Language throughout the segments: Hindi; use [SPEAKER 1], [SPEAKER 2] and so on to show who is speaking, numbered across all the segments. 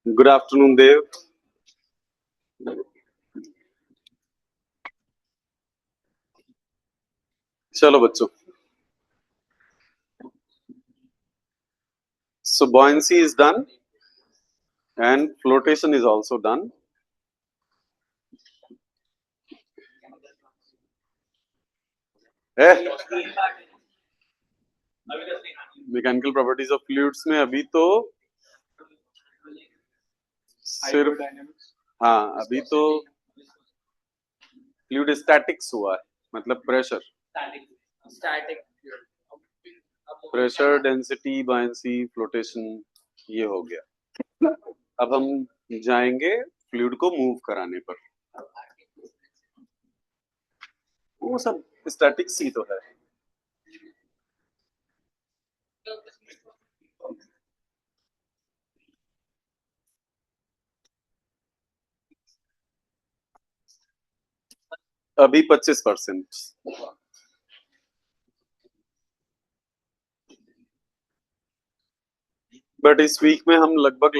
[SPEAKER 1] गुड आफ्टरनून देव। चलो बच्चों, so buoyancy is done and flotation is also done. Mechanical properties of fluids में अभी तो सिर्फ अभी तो फ्लूइड स्टैटिक्स हुआ है, मतलब प्रेशर डेंसिटी बायंसी फ्लोटेशन ये हो गया। अब हम जाएंगे फ्लूइड को मूव कराने पर। वो सब स्टैटिक्स ही तो है। अभी 25%, बट इस वीक में हम लगभग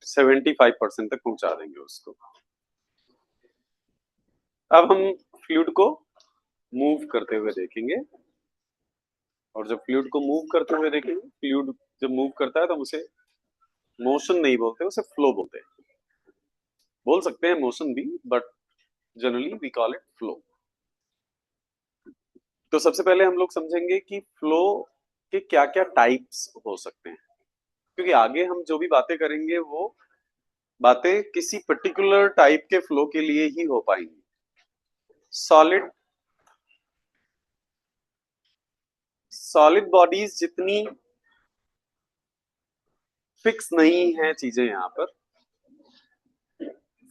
[SPEAKER 1] 75% तक पहुंचा देंगे उसको। अब हम फ्लूइड को मूव करते हुए देखेंगे, और जब फ्लूइड को मूव करते हुए देखेंगे, फ्लूइड जब मूव करता है तो हम उसे मोशन नहीं बोलते, उसे फ्लो बोलते हैं। बोल सकते हैं मोशन भी, but generally we call it flow. तो सबसे पहले हम लोग समझेंगे कि फ्लो के क्या क्या टाइप्स हो सकते हैं, क्योंकि आगे हम जो भी बातें करेंगे वो बातें किसी पर्टिकुलर टाइप के फ्लो के लिए ही हो पाएंगी। सॉलिड बॉडीज जितनी फिक्स नहीं है चीजें, यहाँ पर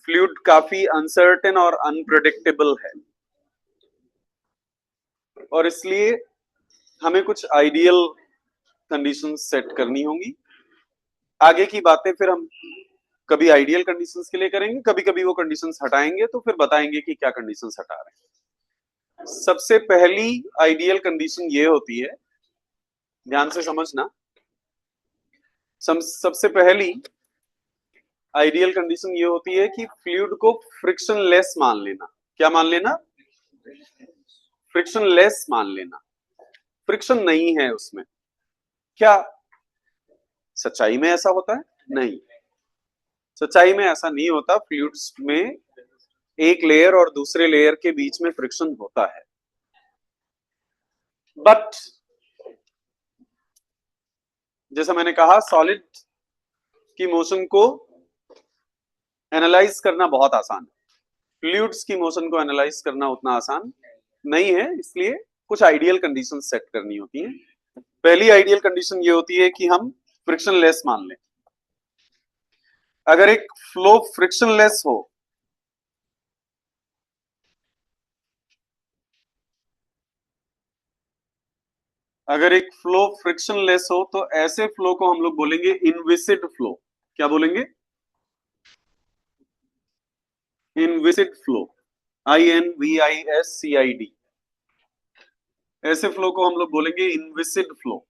[SPEAKER 1] फ्लूइड काफी अनसर्टेन और अनप्रेडिक्टेबल है, और इसलिए हमें कुछ आइडियल कंडीशंस सेट करनी होंगी। आगे की बातें फिर हम कभी आइडियल कंडीशंस के लिए करेंगे, कभी कभी वो कंडीशंस हटाएंगे, तो फिर बताएंगे कि क्या कंडीशंस हटा रहे हैं। सबसे पहली आइडियल कंडीशन ये होती है, ध्यान से समझना, सबसे पहली आइडियल कंडीशन ये होती है कि फ्लूइड को फ्रिक्शनलेस मान लेना। क्या मान लेना? फ्रिक्शनलेस मान लेना। फ्रिक्शन नहीं है उसमें। क्या सच्चाई में ऐसा होता है? नहीं, सच्चाई में ऐसा नहीं होता। फ्लूइड्स में एक लेयर और दूसरे लेयर के बीच में फ्रिक्शन होता है, बट जैसा मैंने कहा, सॉलिड की मोशन को एनालाइज करना बहुत आसान है, फ्लूइड्स की मोशन को एनालाइज करना उतना आसान नहीं है, इसलिए कुछ आइडियल कंडीशन सेट करनी होती है। पहली आइडियल कंडीशन ये होती है कि हम फ्रिक्शनलेस मान लें। अगर एक फ्लो फ्रिक्शनलेस हो, अगर एक फ्लो फ्रिक्शनलेस हो तो ऐसे फ्लो को हम लोग बोलेंगे इनविसिड फ्लो। क्या बोलेंगे? Inviscid flow, INVISCID। ऐसे फ्लो को हम लोग बोलेंगे इनविसिड फ्लो।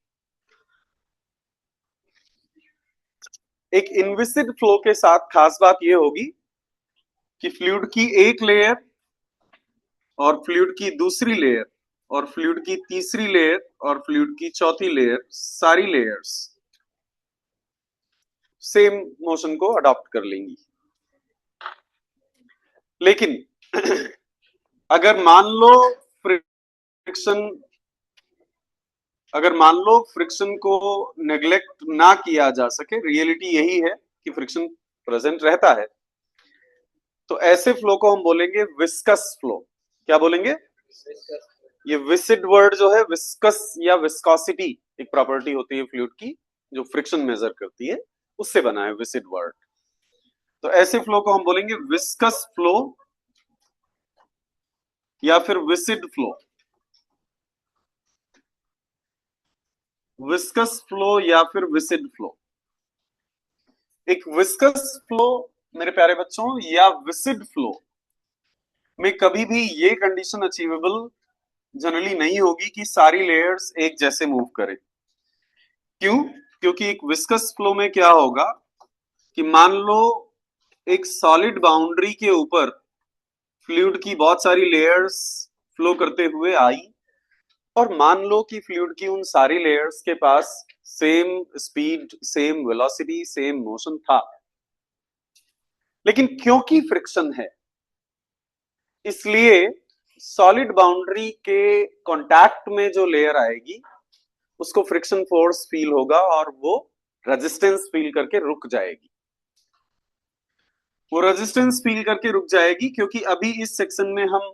[SPEAKER 1] एक इनविसिड फ्लो के साथ खास बात यह होगी कि फ्लूइड की एक लेयर और फ्लूइड की दूसरी लेयर और फ्लूइड की तीसरी लेयर और फ्लूइड की चौथी लेयर, सारी लेयर्स सेम मोशन को अडॉप्ट कर लेंगी। लेकिन अगर मान लो फ्रिक्शन अगर मान लो फ्रिक्शन को नेग्लेक्ट ना किया जा सके, रियलिटी यही है कि फ्रिक्शन प्रेजेंट रहता है, तो ऐसे फ्लो को हम बोलेंगे विस्कस फ्लो। क्या बोलेंगे? ये विसिड वर्ड जो है, विस्कस या विस्कोसिटी एक प्रॉपर्टी होती है फ्लूइड की जो फ्रिक्शन मेजर करती है, उससे बना है विसिड वर्ड। तो ऐसे फ्लो को हम बोलेंगे विस्कस फ्लो या फिर विसिड फ्लो। विस्कस फ्लो या फिर विसिड फ्लो। एक विस्कस फ्लो मेरे प्यारे बच्चों या विसिड फ्लो में कभी भी ये कंडीशन अचीवेबल जनरली नहीं होगी कि सारी लेयर्स एक जैसे मूव करें। क्यों? क्योंकि एक विस्कस फ्लो में क्या होगा कि मान लो एक सॉलिड बाउंड्री के ऊपर फ्लूइड की बहुत सारी लेयर्स फ्लो करते हुए आई, और मान लो कि फ्लूइड की उन सारी लेयर्स के पास same speed, same velocity, same motion था, लेकिन क्योंकि फ्रिक्शन है इसलिए सॉलिड बाउंड्री के कांटेक्ट में जो लेयर आएगी उसको फ्रिक्शन फोर्स फील होगा और वो रेजिस्टेंस फील करके रुक जाएगी। वो रेजिस्टेंस फील करके रुक जाएगी क्योंकि अभी इस सेक्शन में हम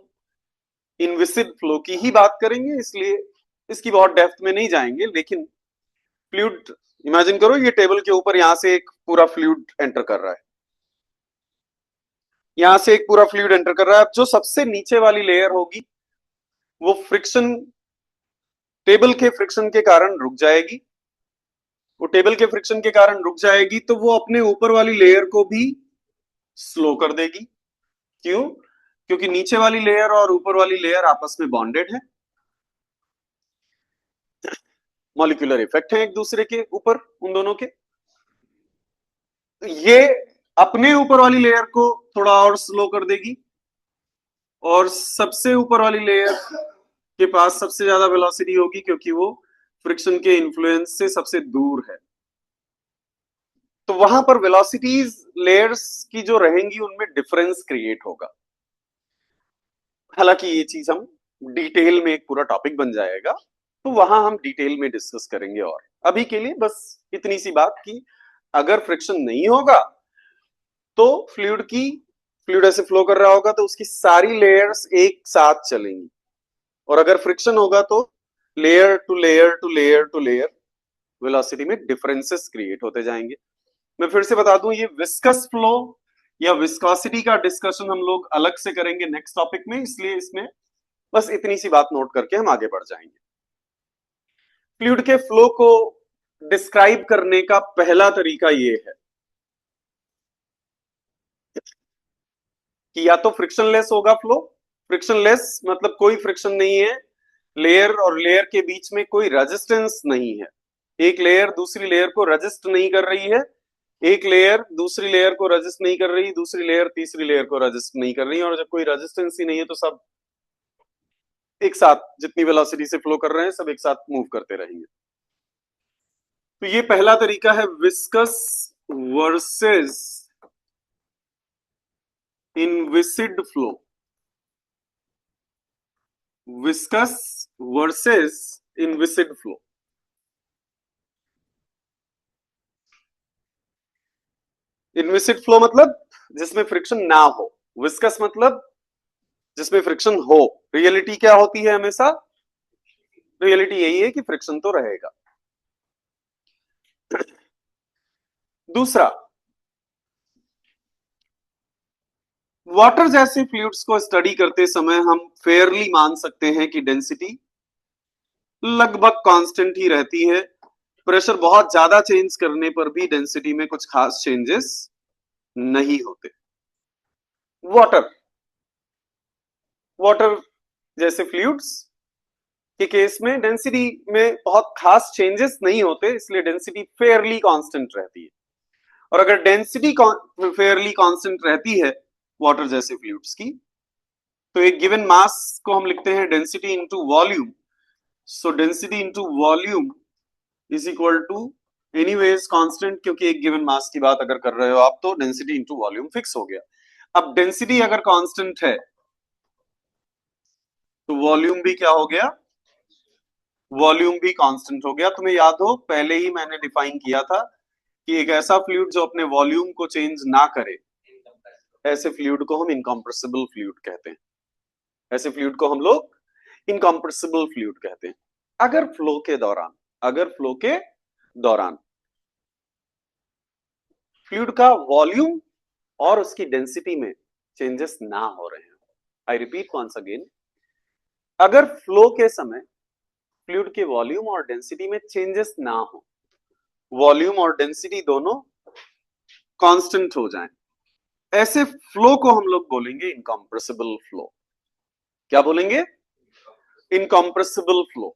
[SPEAKER 1] इनविसिड फ्लो की ही बात करेंगे, इसलिए इसकी बहुत डेप्थ में नहीं जाएंगे। लेकिन फ्लूइड इमेजिन करो, ये टेबल के ऊपर यहां से एक पूरा फ्लूइड एंटर कर रहा है, यहां से एक पूरा फ्लूइड एंटर कर रहा है। अब जो सबसे नीचे वाली लेयर होगी वो फ्रिक्शन, टेबल के फ्रिक्शन के कारण रुक जाएगी। वो टेबल के फ्रिक्शन के कारण रुक जाएगी तो वो अपने ऊपर वाली लेयर को भी स्लो कर देगी। क्यों? क्योंकि नीचे वाली लेयर और ऊपर वाली लेयर आपस में बॉन्डेड है, मॉलिक्यूलर इफेक्ट है एक दूसरे के ऊपर उन दोनों के। ये अपने ऊपर वाली लेयर को थोड़ा और स्लो कर देगी और सबसे ऊपर वाली लेयर के पास सबसे ज्यादा वेलोसिटी होगी क्योंकि वो फ्रिक्शन के इन्फ्लुएंस से सबसे दूर है। तो वहां पर वेलोसिटीज लेयर्स की जो रहेंगी उनमें डिफरेंस क्रिएट होगा। हालांकि ये चीज हम डिटेल में एक पूरा टॉपिक बन जाएगा, तो वहां हम डिटेल में डिस्कस करेंगे। और अभी के लिए बस इतनी सी बात कि अगर फ्रिक्शन नहीं होगा तो फ्लूइड ऐसे फ्लो कर रहा होगा तो उसकी सारी लेयर्स एक साथ चलेंगी, और अगर फ्रिक्शन होगा तो layer to layer to layer to layer velocity में डिफरेंसेस क्रिएट होते जाएंगे। मैं फिर से बता दूं, ये विस्कस फ्लो या विस्कोसिटी का डिस्कशन हम लोग अलग से करेंगे नेक्स्ट टॉपिक में, इसलिए इसमें बस इतनी सी बात नोट करके हम आगे बढ़ जाएंगे। फ्लूइड के फ्लो को डिस्क्राइब करने का पहला तरीका ये है कि या तो फ्रिक्शनलेस होगा फ्लो। फ्रिक्शनलेस मतलब कोई फ्रिक्शन नहीं है, लेयर और लेयर के बीच में कोई रेजिस्टेंस नहीं है, एक लेयर दूसरी लेयर को रेजिस्ट नहीं कर रही है, एक लेयर दूसरी लेयर को रेजिस्ट नहीं कर रही, दूसरी लेयर तीसरी लेयर को रेजिस्ट नहीं कर रही, और जब कोई रेजिस्टेंस ही नहीं है तो सब एक साथ जितनी वेलोसिटी से फ्लो कर रहे हैं सब एक साथ मूव करते रहेंगे। तो ये पहला तरीका है viscous versus inviscid flow. Viscous versus inviscid flow. Inviscid flow मतलब जिसमें फ्रिक्शन ना हो, विस्कस मतलब जिसमें फ्रिक्शन हो। रियलिटी क्या होती है हमेशा? रियलिटी यही है कि फ्रिक्शन तो रहेगा। दूसरा, वाटर जैसे फ्लूइड्स को स्टडी करते समय हम फेयरली मान सकते हैं कि डेंसिटी लगभग कांस्टेंट ही रहती है। प्रेशर बहुत ज्यादा चेंज करने पर भी डेंसिटी में कुछ खास चेंजेस नहीं होते। वाटर वाटर जैसे फ्लूइड्स के केस में डेंसिटी में बहुत खास चेंजेस नहीं होते, इसलिए डेंसिटी फेयरली कांस्टेंट रहती है। और अगर डेंसिटी फेयरली कांस्टेंट रहती है वाटर जैसे फ्लूइड्स की, तो एक गिवन मास को हम लिखते हैं density into volume. So density into volume is equal to anyways constant, क्योंकि एक गिवन मास की बात अगर कर रहे हो आप तो डेंसिटी इंटू वॉल्यूम फिक्स हो गया। अब डेंसिटी अगर कांस्टेंट है तो वॉल्यूम भी क्या हो गया? वॉल्यूम भी कांस्टेंट हो गया। तुम्हें याद हो पहले ही मैंने डिफाइन किया था कि एक ऐसा फ्लूइड जो अपने वॉल्यूम को चेंज ना करे, ऐसे फ्लूइड को हम इनकम्प्रेसिबल फ्लूइड कहते हैं। ऐसे फ्लूइड को हम लोग इनकम्प्रेसिबल फ्लूइड कहते हैं। अगर फ्लो के दौरान फ्लूइड का वॉल्यूम और उसकी डेंसिटी में चेंजेस ना हो रहे हैं। आई रिपीट वंस अगेन, अगर फ्लो के समय फ्लूइड के वॉल्यूम और डेंसिटी में चेंजेस ना हो, वॉल्यूम और डेंसिटी दोनों कांस्टेंट हो जाएं, ऐसे फ्लो को हम लोग बोलेंगे इनकम्प्रेसिबल फ्लो। क्या बोलेंगे? Incompressible flow.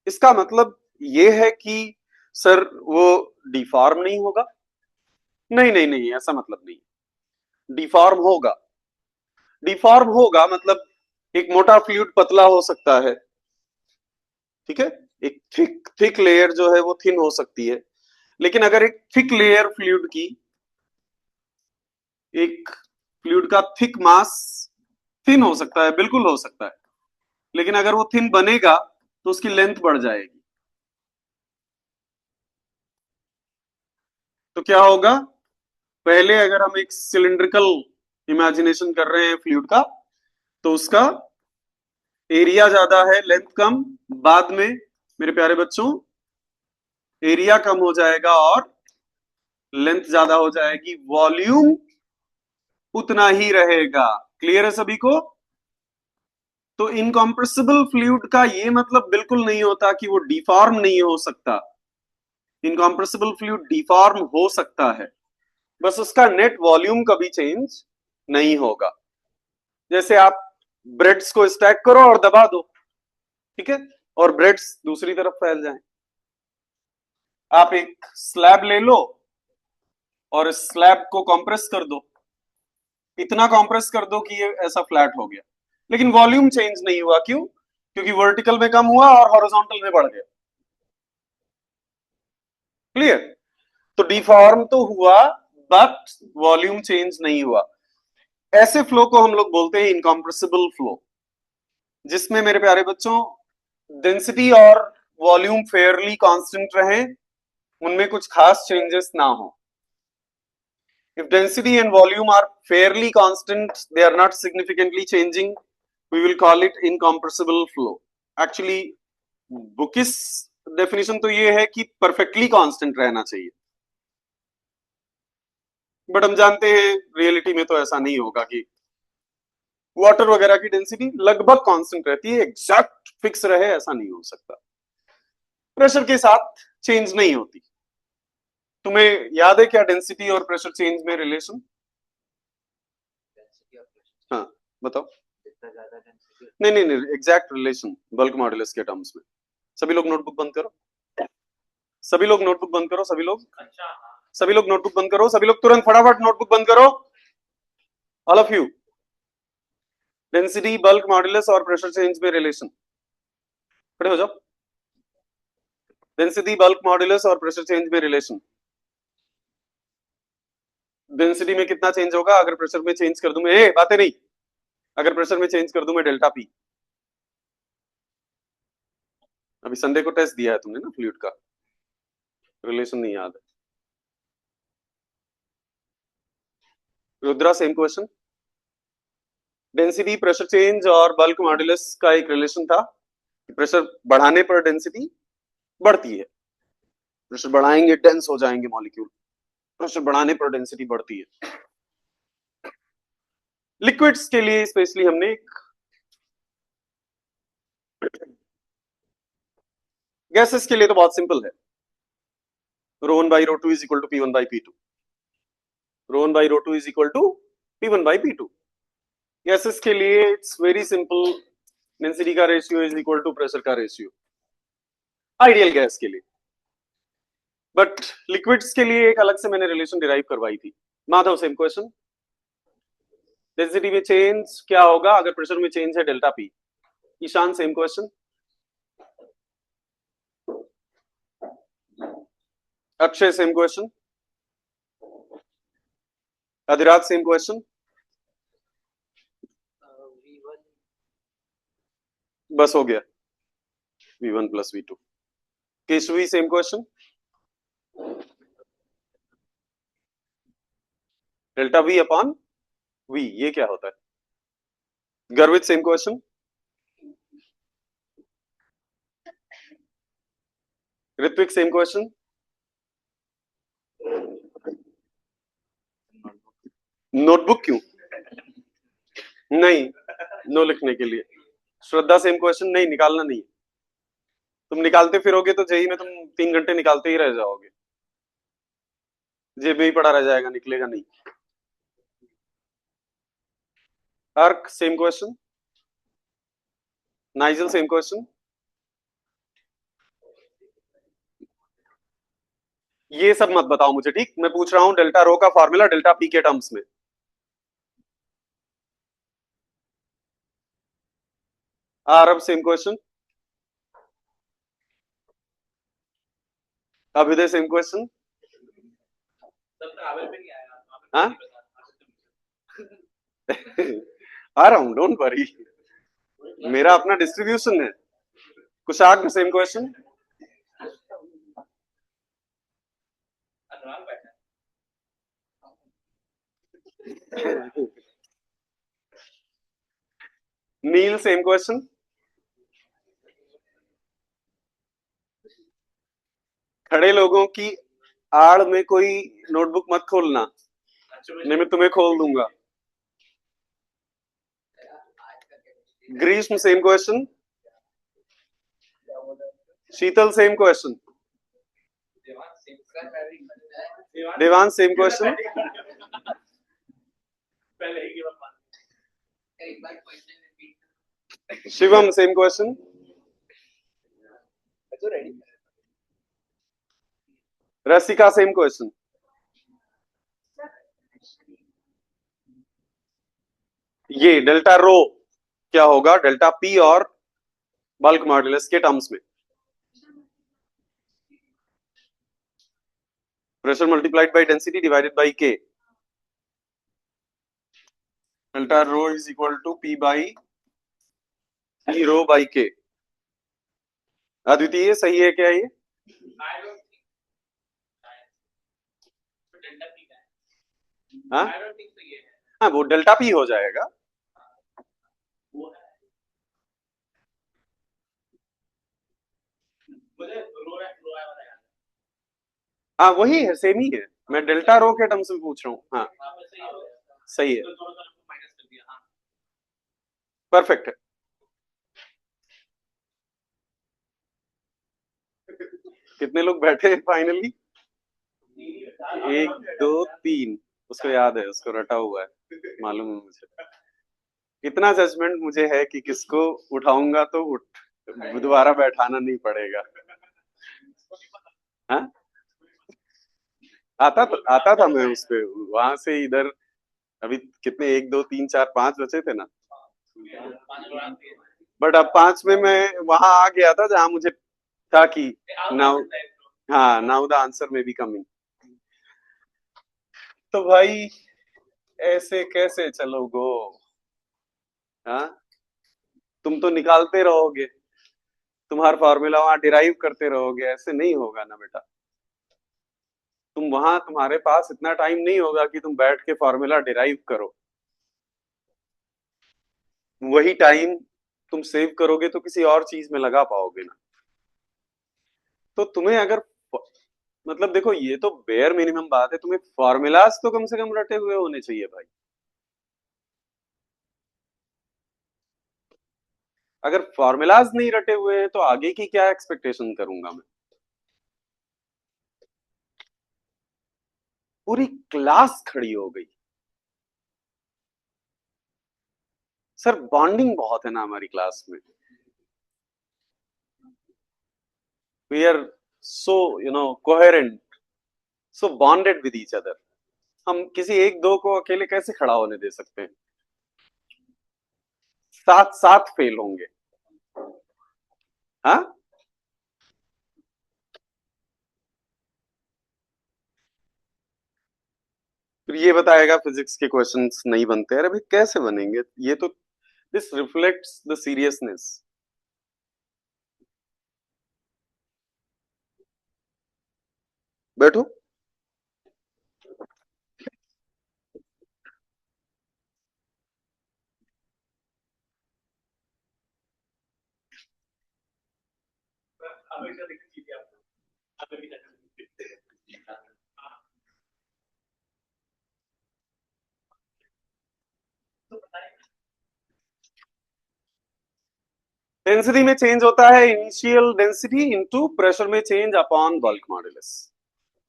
[SPEAKER 1] इसका मतलब ये है कि सर वो डिफॉर्म नहीं होगा, नहीं नहीं नहीं, ऐसा मतलब नहीं। डिफॉर्म होगा, डिफॉर्म होगा मतलब एक मोटा फ्लूइड पतला हो सकता है, ठीक है, एक थिक थिक लेयर जो है वो थिन हो सकती है, लेकिन अगर एक थिक लेयर फ्लूइड की, एक फ्लूइड का थिक मास थिन हो सकता है, बिल्कुल हो सकता है, लेकिन अगर वो थिन बनेगा तो उसकी लेंथ बढ़ जाएगी। तो क्या होगा, पहले अगर हम एक सिलिंड्रिकल इमेजिनेशन कर रहे हैं फ्लूइड का, तो उसका एरिया ज्यादा है, लेंथ कम। बाद में मेरे प्यारे बच्चों एरिया कम हो जाएगा और लेंथ ज्यादा हो जाएगी, वॉल्यूम उतना ही रहेगा। क्लियर है सभी को? तो इनकॉम्प्रेसिबल फ्लूइड का ये मतलब बिल्कुल नहीं होता कि वो डिफॉर्म नहीं हो सकता। इनकॉम्प्रेसिबल फ्लूइड डिफॉर्म हो सकता है, बस उसका नेट वॉल्यूम कभी चेंज नहीं होगा। जैसे आप ब्रेड्स को स्टैक करो और दबा दो, ठीक है, और ब्रेड्स दूसरी तरफ फैल जाएं। आप एक स्लैब ले लो और इस स्लैब को कंप्रेस कर दो, इतना कंप्रेस कर दो कि ये ऐसा फ्लैट हो गया, लेकिन वॉल्यूम चेंज नहीं हुआ। क्यों? क्योंकि वर्टिकल में कम हुआ और हॉरिजॉन्टल में बढ़ गया। क्लियर? तो डिफॉर्म तो हुआ बट वॉल्यूम चेंज नहीं हुआ। ऐसे फ्लो को हम लोग बोलते हैं इनकॉम्प्रेसिबल फ्लो, जिसमें मेरे प्यारे बच्चों डेंसिटी और वॉल्यूम फेयरली कांस्टेंट रहे, उनमें कुछ खास चेंजेस ना हो। If density and volume are fairly constant, they are not significantly changing, we will call it incompressible flow. Actually, bookish definition तो ये है कि परफेक्टली कांस्टेंट रहना चाहिए, बट हम जानते हैं रियलिटी में तो ऐसा नहीं होगा कि वाटर वगैरह की डेंसिटी लगभग कांस्टेंट रहती है, एग्जैक्ट फिक्स रहे ऐसा नहीं हो सकता। प्रेशर के साथ चेंज नहीं होती। तुम्हें याद है क्या डेंसिटी और प्रेशर चेंज में रिलेशन? हाँ बताओ। नहीं नहीं नहीं, एग्जैक्ट रिलेशन बल्क मॉडुलस के टर्म्स में। सभी लोग नोटबुक बंद करो, सभी लोग नोटबुक बंद करो, सभी लोग, सभी लोग नोटबुक बंद करो, सभी लोग तुरंत फटाफट नोटबुक बंद करो, all of you. Density, bulk modulus और प्रेशर चेंज में रिलेशन, खड़े हो जाओ। डेंसिटी, बल्क मॉडुलस और प्रेशर चेंज में रिलेशन। डेंसिटी में कितना चेंज होगा अगर प्रेशर में चेंज कर दूं मैं, बातें नहीं, अगर प्रेशर में चेंज कर दूं मैं डेल्टा पी। अभी संडे को टेस्ट दिया है तुमने ना फ्लूइड का, रिलेशन नहीं याद है? Rudra same question. Density, pressure change और बल्क मॉडुलस का एक रिलेशन था कि प्रेशर बढ़ाने पर डेंसिटी बढ़ती है, प्रेशर बढ़ाएंगे डेंस हो जाएंगे मॉलिक्यूल, प्रेशर बढ़ाने पर डेंसिटी बढ़ती है। लिक्विड्स के लिए स्पेशली हमने एक, गैसेस के लिए तो बहुत सिंपल है, rho one by rho two is equal to P one by P two, rho one by rho two is equal to P one by P two. Gases के लिए इट्स वेरी सिंपल, डेंसिटी का ratio is equal to pressure का रेशियो, आइडियल गैस के लिए। बट लिक्विड्स के लिए एक अलग से मैंने रिलेशन डिराइव करवाई थी। Madhav same question. डेंसिटी में चेंज क्या होगा अगर प्रेशर में चेंज है delta P? Ishan same question. Akshay same question. Adhiraj same question. बस हो गया, v1 plus v2। Keshavi same question. Delta v upon v, ये क्या होता है? Garvit same question. Ritvik same question. Notebook क्यों? नहीं, नो लिखने के लिए। Shraddha same question. नहीं, निकालना नहीं, तुम निकालते फिरोगे तो जेई में तुम 3 घंटे निकालते ही रह जाओगे, जेब में ही पड़ा रह जाएगा, निकलेगा नहीं। अर्क same question. Nigel same question. ये सब मत बताओ मुझे, ठीक? मैं पूछ रहा हूं डेल्टा रो का फॉर्मूला डेल्टा पी के टर्म्स में। Aarab same question. Abhyuday same question. हाँ आ रहा हूं, डोंट वरी, मेरा अपना डिस्ट्रीब्यूशन है। कुशाग्र सेम क्वेश्चन। नील सेम क्वेश्चन। खड़े लोगों की आड़ में कोई नोटबुक मत खोलना, नहीं मैं तुम्हें खोल दूंगा। Greeshma same question. Sheetal same question. Devansh same question. Shivam same question. Rasika same question. ये डेल्टा रो क्या होगा डेल्टा पी और बल्क मॉड्यूलस के टर्म्स में? Pressure multiplied by density divided by K. Delta rho is equal to P by P rho by K. Advitiya सही है क्या ये? हाँ हाँ, वो डेल्टा पी हो जाएगा। हाँ वही है, सेम ही है, मैं डेल्टा रो के टर्म्स में पूछ रहा हूँ। हाँ सही है, परफेक्ट है। कितने लोग बैठे हैं फाइनली? 1 2 3। उसको याद है, उसको रटा हुआ है, मालूम है मुझे। इतना जजमेंट मुझे है कि किसको उठाऊंगा तो दोबारा बैठाना नहीं पड़ेगा। हाँ आता था मैं उस पे, वहां से इधर। अभी कितने, 1 2 3 4 5 बचे थे ना? बट अब 5 में मैं वहां आ गया था जहां मुझे था कि नाउ, हाँ नाउ द आंसर में बी कमिंग। तो भाई ऐसे कैसे चलोगो? हाँ, तुम तो निकालते रहोगे, तुम्हारा फॉर्मूला वहां डिराइव करते रहोगे, ऐसे नहीं होगा ना बेटा। तुम वहां, तुम्हारे पास इतना टाइम नहीं होगा कि तुम बैठ के फॉर्मूला डिराइव करो। वही टाइम तुम सेव करोगे तो किसी और चीज में लगा पाओगे ना। तो तुम्हें अगर, मतलब देखो ये तो बेयर मिनिमम बात है, तुम्हें फॉर्मूलाज तो कम से कम रटे हुए होने चाहिए भाई। अगर फॉर्मूलाज नहीं रटे हुए हैं तो आगे की क्या एक्सपेक्टेशन करूंगा मैं? पूरी क्लास खड़ी हो गई। सर बॉन्डिंग बहुत है ना हमारी क्लास में। We are so coherent, so bonded with each other. हम किसी एक दो को अकेले कैसे खड़ा होने दे सकते हैं? साथ साथ फेल होंगे। हाँ फिर ये बताएगा फिजिक्स के क्वेश्चंस नहीं बनते। अरे भाई कैसे बनेंगे ये तो, दिस रिफ्लेक्ट्स द सीरियसनेस। बैठो। डेंसिटी में चेंज होता है इनिशियल डेंसिटी इनटू प्रेशर में चेंज अपॉन बल्क मॉडुलस।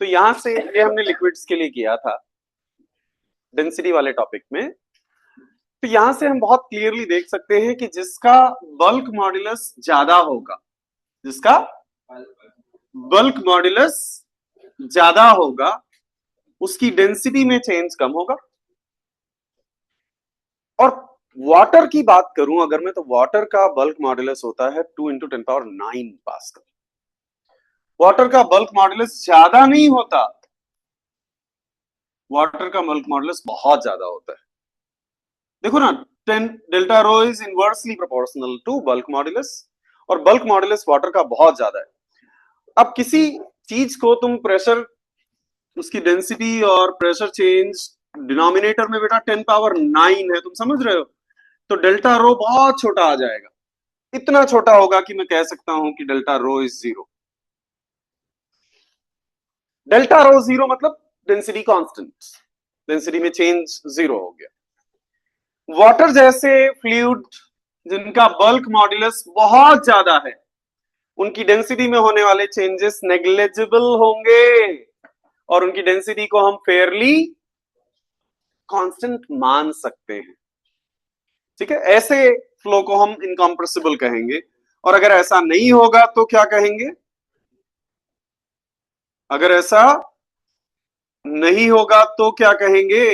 [SPEAKER 1] तो यहां से ये हमने लिक्विड्स के लिए किया था डेंसिटी वाले टॉपिक में। तो यहां से हम बहुत क्लियरली देख सकते हैं कि जिसका बल्क मॉडुलस ज्यादा होगा, जिसका बल्क मॉडुलस ज्यादा होगा उसकी डेंसिटी में चेंज कम होगा। और वाटर की बात करूं अगर मैं, तो वाटर का बल्क मॉडुलस होता है 2 × 10⁹ पास्कल। वाटर का बल्क मॉडुलस ज्यादा नहीं होता, वाटर का बल्क मॉडुलस बहुत ज्यादा होता है। देखो ना, 10 delta rho is inversely proportional to bulk modulus, और बल्क मॉडुलस वाटर का बहुत ज्यादा है। अब किसी चीज को तुम प्रेशर, उसकी डेंसिटी और प्रेशर चेंज डिनोमिनेटर में बेटा 10⁹ है, तुम समझ रहे हो, तो डेल्टा रो बहुत छोटा आ जाएगा। इतना छोटा होगा कि मैं कह सकता हूं कि delta rho is 0। Delta rho 0 मतलब डेंसिटी कांस्टेंट, डेंसिटी में चेंज 0 हो गया। वाटर जैसे फ्लूइड जिनका बल्क मॉड्यूलस बहुत ज्यादा है, उनकी डेंसिटी में होने वाले चेंजेस नेग्लिजिबल होंगे, और उनकी डेंसिटी को हम फेयरली कांस्टेंट मान सकते हैं। ठीक है, ऐसे फ्लो को हम इनकम्प्रेसिबल कहेंगे। और अगर ऐसा नहीं होगा तो क्या कहेंगे? अगर ऐसा नहीं होगा तो क्या कहेंगे?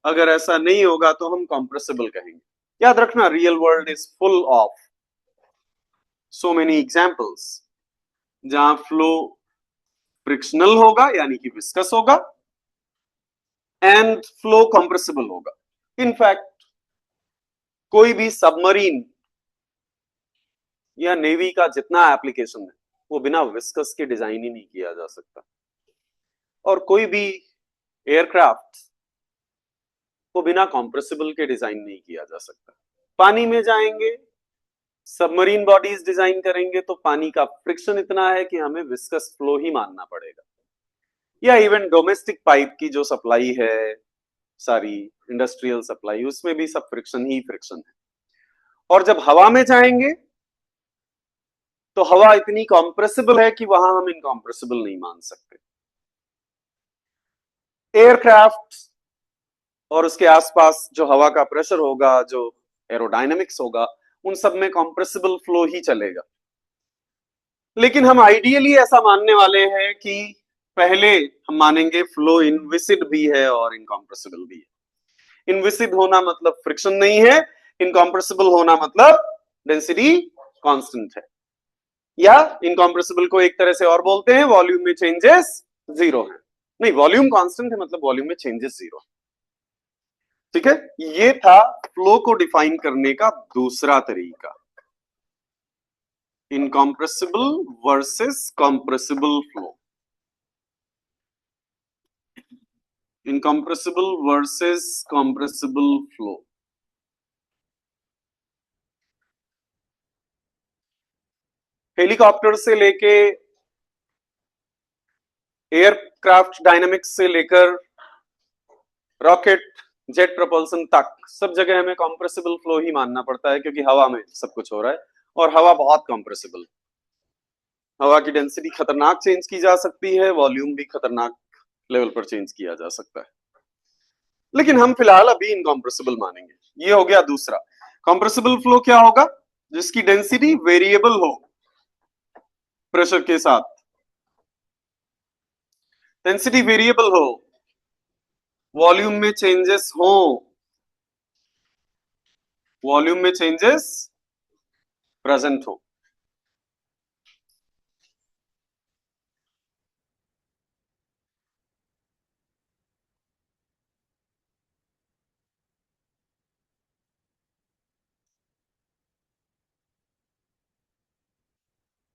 [SPEAKER 1] अगर ऐसा नहीं होगा तो हम कंप्रेसिबल कहेंगे। याद रखना, real world is full of so many examples जहां फ्लो फ्रिक्शनल होगा यानी कि विस्कस होगा, एंड फ्लो कंप्रेसिबल होगा। इनफैक्ट कोई भी सबमरीन या नेवी का जितना एप्लीकेशन है वो बिना विस्कस के डिजाइन ही नहीं किया जा सकता, और कोई भी एयरक्राफ्ट को बिना कंप्रेसिबल के डिजाइन नहीं किया जा सकता। पानी में जाएंगे, सबमरीन बॉडीज डिजाइन करेंगे तो पानी का फ्रिक्शन इतना है कि हमें विस्कस फ्लो ही मानना पड़ेगा। या इवन डोमेस्टिक पाइप की जो सप्लाई है, सारी इंडस्ट्रियल सप्लाई, उसमें भी सब फ्रिक्शन ही फ्रिक्शन है। और जब हवा में जाएंगे तो हवा इतनी कॉम्प्रेसिबल है कि वहां हम इनकॉम्प्रेसिबल नहीं मान सकते। एयरक्राफ्ट और उसके आसपास जो हवा का प्रेशर होगा, जो एरोडायनेमिक्स होगा, उन सब में कॉम्प्रेसिबल फ्लो ही चलेगा। लेकिन हम आइडियली ऐसा मानने वाले हैं कि पहले हम मानेंगे फ्लो इनविसिड भी है और इनकॉम्प्रेसिबल भी है। इनविसिड होना मतलब फ्रिक्शन नहीं है, इनकॉम्प्रेसिबल होना मतलब डेंसिटी कांस्टेंट है। या इनकॉम्प्रेसिबल को एक तरह से और बोलते हैं, वॉल्यूम में चेंजेस 0 है। नहीं, वॉल्यूम कांस्टेंट है मतलब वॉल्यूम में चेंजेस 0 है। ठीक है, ये था फ्लो को डिफाइन करने का दूसरा तरीका, incompressible versus compressible flow. Incompressible versus compressible flow. Helicopter से लेके एयरक्राफ्ट डायनामिक्स से लेकर रॉकेट जेट प्रपल्सन तक सब जगह हमें कॉम्प्रेसिबल फ्लो ही मानना पड़ता है, क्योंकि हवा में सब कुछ हो रहा है और हवा बहुत कॉम्प्रेसिबल। हवा की डेंसिटी खतरनाक चेंज की जा सकती है, वॉल्यूम भी खतरनाक लेवल पर चेंज किया जा सकता है। लेकिन हम फिलहाल अभी इनकॉम्प्रेसिबल मानेंगे। ये हो गया दूसरा। कॉम्प्रेसिबल फ्लो क्या होगा? जिसकी डेंसिटी वेरिएबल हो प्रेशर के साथ, डेंसिटी वेरिएबल हो, वॉल्यूम में चेंजेस हो, वॉल्यूम में चेंजेस प्रेजेंट हो।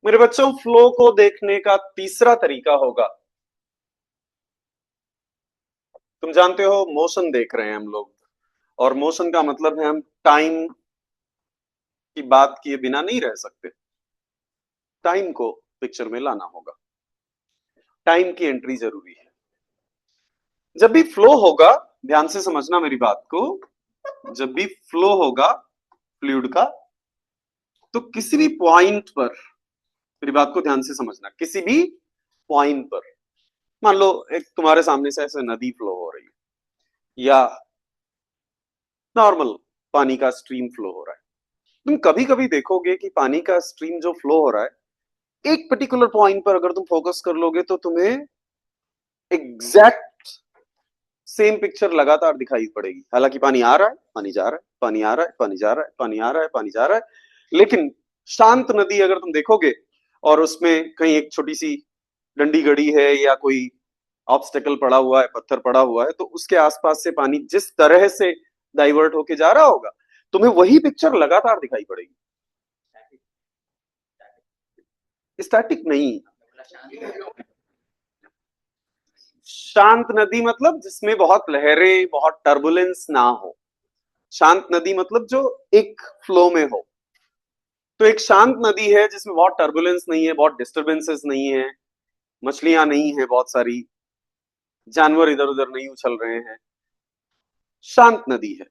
[SPEAKER 1] मेरे बच्चों, फ्लो को देखने का तीसरा तरीका होगा, तुम जानते हो मोशन देख रहे हैं हम लोग, और मोशन का मतलब है हम टाइम की बात किए बिना नहीं रह सकते। टाइम को पिक्चर में लाना होगा, टाइम की एंट्री जरूरी है। जब भी फ्लो होगा, ध्यान से समझना मेरी बात को, जब भी फ्लो होगा फ्लूइड का, तो किसी भी पॉइंट पर, मेरी बात को ध्यान से समझना, किसी भी पॉइंट पर, मान लो एक तुम्हारे सामने से ऐसे नदी फ्लो हो रही है, या नॉर्मल पानी का स्ट्रीम फ्लो हो रहा है, तुम कभी कभी देखोगे कि पानी का स्ट्रीम जो फ्लो हो रहा है, एक पर्टिकुलर पॉइंट पर अगर तुम फोकस कर लोगे तो तुम्हें एग्जैक्ट सेम पिक्चर लगातार दिखाई पड़ेगी। हालांकि पानी आ रहा है, पानी जा रहा है, पानी आ रहा है, पानी जा रहा है, पानी आ रहा है, पानी जा रहा है, लेकिन शांत नदी अगर तुम देखोगे और उसमें कहीं एक छोटी सी डंडी गड़ी है या कोई ऑब्स्टेकल पड़ा हुआ है, पत्थर पड़ा हुआ है, तो उसके आसपास से पानी जिस तरह से डाइवर्ट होके जा रहा होगा, तुम्हें वही पिक्चर लगातार दिखाई पड़ेगी। स्टैटिक नहीं, शांत नदी मतलब जिसमें बहुत लहरें, बहुत टर्बुलेंस ना हो। शांत नदी मतलब जो एक फ्लो में हो। तो एक शांत नदी है जिसमें बहुत टर्बुलेंस नहीं है, बहुत डिस्टरबेंसेस नहीं है, मछलियां नहीं है बहुत सारी, जानवर इधर उधर नहीं उछल रहे हैं, शांत नदी है,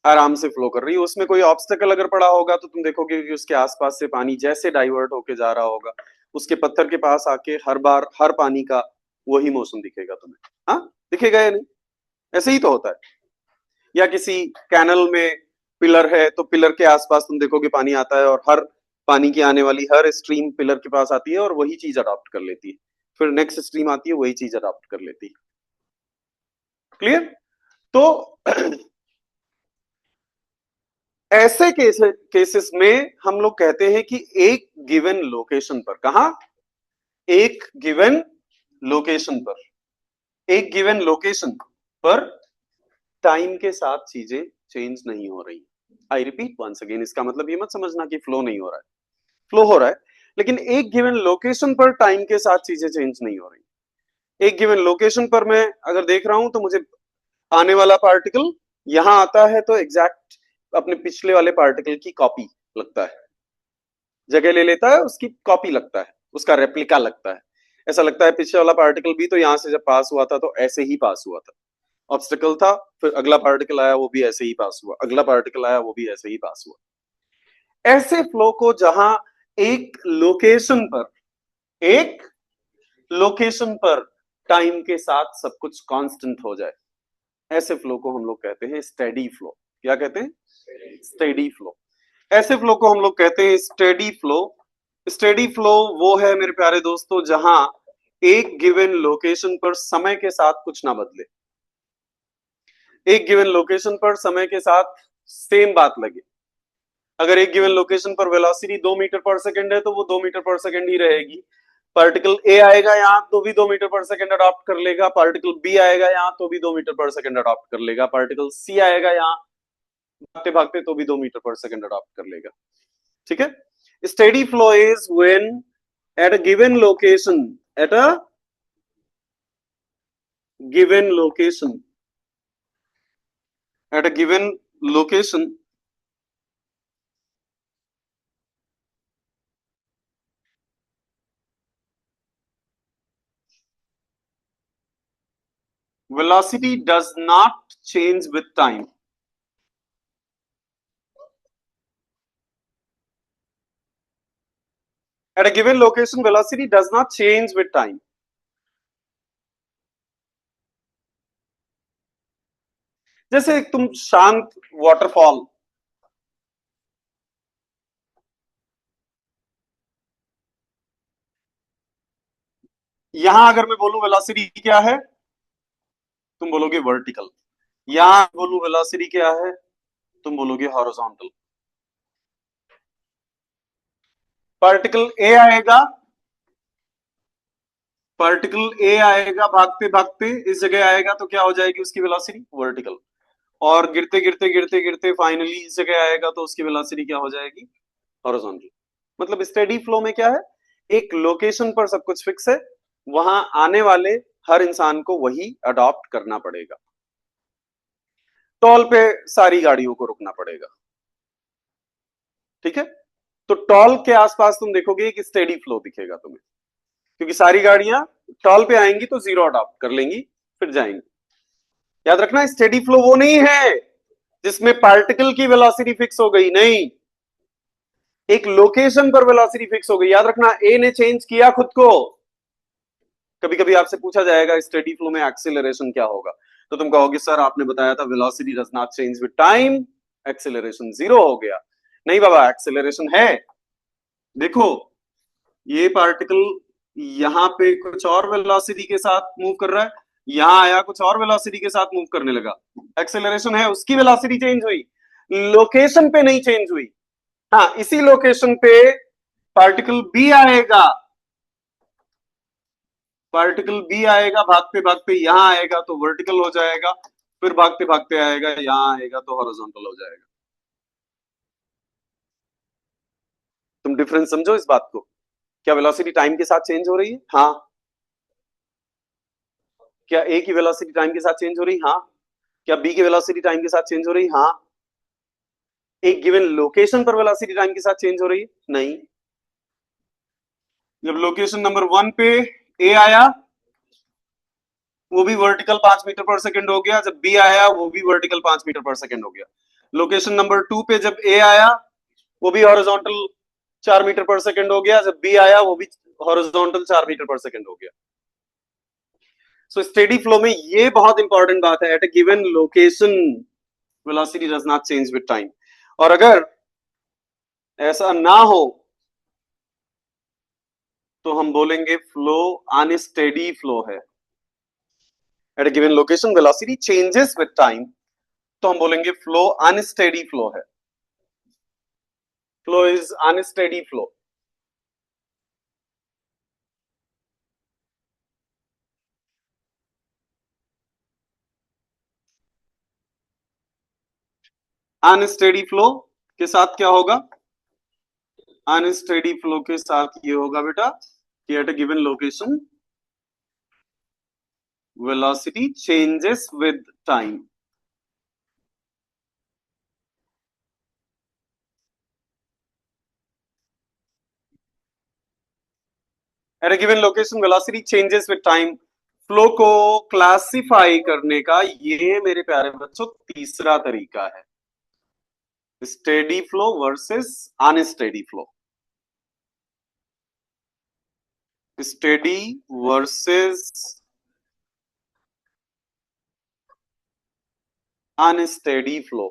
[SPEAKER 1] आराम से फ्लो कर रही है। उसमें कोई ऑब्स्टेकल अगर पड़ा होगा तो तुम देखोगे कि उसके आसपास से पानी जैसे डाइवर्ट होके जा रहा होगा, उसके पत्थर के पास आके हर बार हर पानी का वही मोशन दिखेगा तुम्हें। हाँ, दिखेगा या नहीं? ऐसे ही तो होता है। या किसी कैनल में पिलर है तो पिलर के आसपास तुम देखोगे पानी आता है, और हर पानी की आने वाली हर स्ट्रीम पिलर के पास आती है और वही चीज अडॉप्ट कर लेती है, फिर नेक्स्ट स्ट्रीम आती है वही चीज अडॉप्ट कर लेती है। क्लियर? तो ऐसे केसेस में हम लोग कहते हैं कि एक गिवन लोकेशन पर, कहा, एक गिवन लोकेशन पर, एक गिवन लोकेशन पर टाइम के साथ चीजें चेंज नहीं हो रही। आई रिपीट वंस अगेन, इसका मतलब ये मत समझना कि फ्लो नहीं हो रहा है, फ्लो हो रहा है, लेकिन एक गिवन लोकेशन पर टाइम के साथ चीजें चेंज नहीं हो रही। एक गिवन लोकेशन पर मैं अगर देख रहा हूं तो मुझे आने वाला पार्टिकल यहां आता है तो एग्जैक्ट अपने पिछले वाले पार्टिकल की कॉपी लगता है, जगह ले लेता है, उसकी कॉपी लगता है, उसका रेप्लिका लगता है। ऐसा लगता है पिछले वाला पार्टिकल भी तो यहां से जब पास हुआ था तो ऐसे ही पास हुआ था, ऑब्स्टिकल था, फिर अगला पार्टिकल आया वो भी ऐसे ही पास हुआ, अगला पार्टिकल आया वो भी ऐसे ही पास हुआ। ऐसे फ्लो को जहां एक लोकेशन पर, एक लोकेशन पर टाइम के साथ सब कुछ कांस्टेंट हो जाए, ऐसे फ्लो को हम लोग कहते हैं स्टेडी फ्लो। क्या कहते हैं? Steady flow. ऐसे फ्लो को हम लोग कहते हैं स्टेडी फ्लो। स्टेडी फ्लो वो है मेरे प्यारे दोस्तों जहां एक गिवन लोकेशन पर समय के साथ कुछ ना बदले, एक गिवन लोकेशन पर समय के साथ सेम बात लगे। अगर एक गिवन लोकेशन पर वेलोसिटी 2 मीटर पर सेकंड है तो वो 2 मीटर पर सेकंड ही रहेगी। पार्टिकल ए आएगा यहाँ तो भी 2 मीटर पर सेकंड अडॉप्ट कर लेगा, पार्टिकल बी आएगा यहाँ तो भी 2 मीटर पर सेकंड अडॉप्ट कर लेगा, पार्टिकल सी आएगा यहाँ भागते भागते तो भी 2 मीटर पर सेकंड अडॉप्ट कर लेगा। ठीक है? Steady flow is when at a given location, at a given location, at a given location velocity does not change with time. At a given location, velocity does not change with time. जैसे तुम शांत वाटरफॉल, यहां अगर मैं बोलूं वेलोसिटी क्या है, तुम बोलोगे वर्टिकल। यहां बोलूं वेलोसिटी क्या है, तुम बोलोगे हॉरिजॉन्टल। पार्टिकल ए आएगा, पार्टिकल ए आएगा भागते भागते इस जगह आएगा तो क्या हो जाएगी उसकी वेलोसिटी? वर्टिकल। और गिरते गिरते गिरते गिरते फाइनली इस जगह आएगा तो उसकी वेलोसिटी क्या हो जाएगी? हॉरिजॉन्टल। मतलब स्टेडी फ्लो में क्या है, एक लोकेशन पर सब कुछ फिक्स है, वहां आने वाले हर इंसान को वही अडॉप्ट करना पड़ेगा। टॉल पे सारी गाड़ियों को रुकना पड़ेगा। ठीक है? तो टॉल के आसपास तुम देखोगे कि स्टेडी फ्लो दिखेगा तुम्हें, क्योंकि सारी गाड़ियां टॉल पे आएंगी तो जीरो अडॉप्ट कर लेंगी, फिर जाएंगी। याद रखना, स्टेडी फ्लो वो नहीं है जिसमें पार्टिकल की वेलोसिटी फिक्स हो गई, नहीं, एक लोकेशन पर वेलोसिटी फिक्स हो गई। याद रखना, ए ने चेंज किया खुद को। कभी कभी आपसे पूछा जाएगा स्टेडी फ्लो में एक्सीलरेशन क्या होगा, तो तुम कहोगे सर आपने बताया था velocity does not change with time, acceleration zero हो गया। नहीं बाबा, एक्सीलरेशन है। देखो, ये पार्टिकल यहां पे कुछ और वेलोसिटी के साथ मूव कर रहा है, यहां आया कुछ और वेलोसिटी के साथ मूव करने लगा, एक्सेलरेशन है, उसकी वेलोसिटी चेंज हुई, लोकेशन पे नहीं चेंज हुई। हाँ, इसी लोकेशन पे पार्टिकल बी आएगा, पार्टिकल बी आएगा, भागते भागते यहां आएगा तो वर्टिकल हो जाएगा, फिर भागते भागते आएगा यहां आएगा तो हॉरिजॉन्टल हो जाएगा। तुम डिफरेंस समझो इस बात को। क्या वेलोसिटी टाइम के साथ चेंज हो रही है? हाँ। क्या ए की वेलोसिटी टाइम के साथ चेंज हो रही? हाँ। क्या बी की वेलोसिटी टाइम के साथ चेंज हो रही? हाँ। एक गिवन लोकेशन पर वेलोसिटी टाइम के साथ चेंज हो रही है? नहीं। जब लोकेशन नंबर 1 पे ए आया, वो भी वर्टिकल 5 मीटर पर सेकंड हो गया, जब बी आया वो भी वर्टिकल 5 मीटर पर सेकंड हो गया। लोकेशन नंबर 2 पे जब ए आया, वो भी हॉरिजॉन्टल 4 मीटर पर सेकंड हो गया, जब बी आया वो भी हॉरिजॉन्टल 4 मीटर पर सेकंड हो गया। सो स्टेडी फ्लो में ये बहुत इंपॉर्टेंट बात है, at a given location velocity does not change with time. और अगर ऐसा ना हो तो हम बोलेंगे फ्लो अनस्टेडी फ्लो है। At a given location velocity changes with time, तो हम बोलेंगे फ्लो अनस्टेडी फ्लो है। Flow is unsteady flow. Unsteady flow के साथ क्या होगा? अनस्टेडी फ्लो के साथ ये होगा बेटा कि at a given location velocity changes with time. At a given location velocity changes with time. Flow को क्लासिफाई करने का ये मेरे प्यारे बच्चों तीसरा तरीका है, steady flow versus unsteady flow. Steady versus unsteady flow.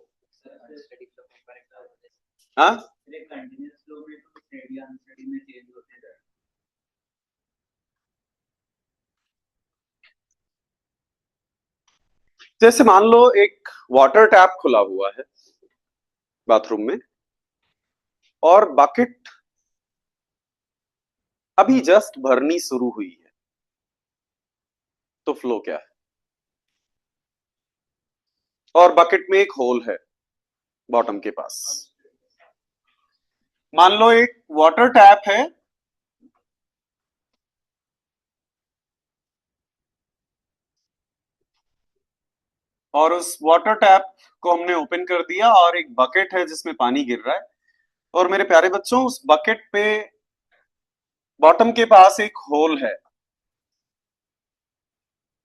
[SPEAKER 1] हाँ, जैसे मान लो एक वाटर टैप खुला हुआ है बाथरूम में, और बकेट अभी जस्ट भरनी शुरू हुई है, तो फ्लो क्या है? और बकेट में एक होल है बॉटम के पास। मान लो एक वाटर टैप है, और उस वाटर टैप को हमने ओपन कर दिया, और एक बकेट है जिसमें पानी गिर रहा है। और मेरे प्यारे बच्चों, उस बकेट पे बॉटम के पास एक होल है,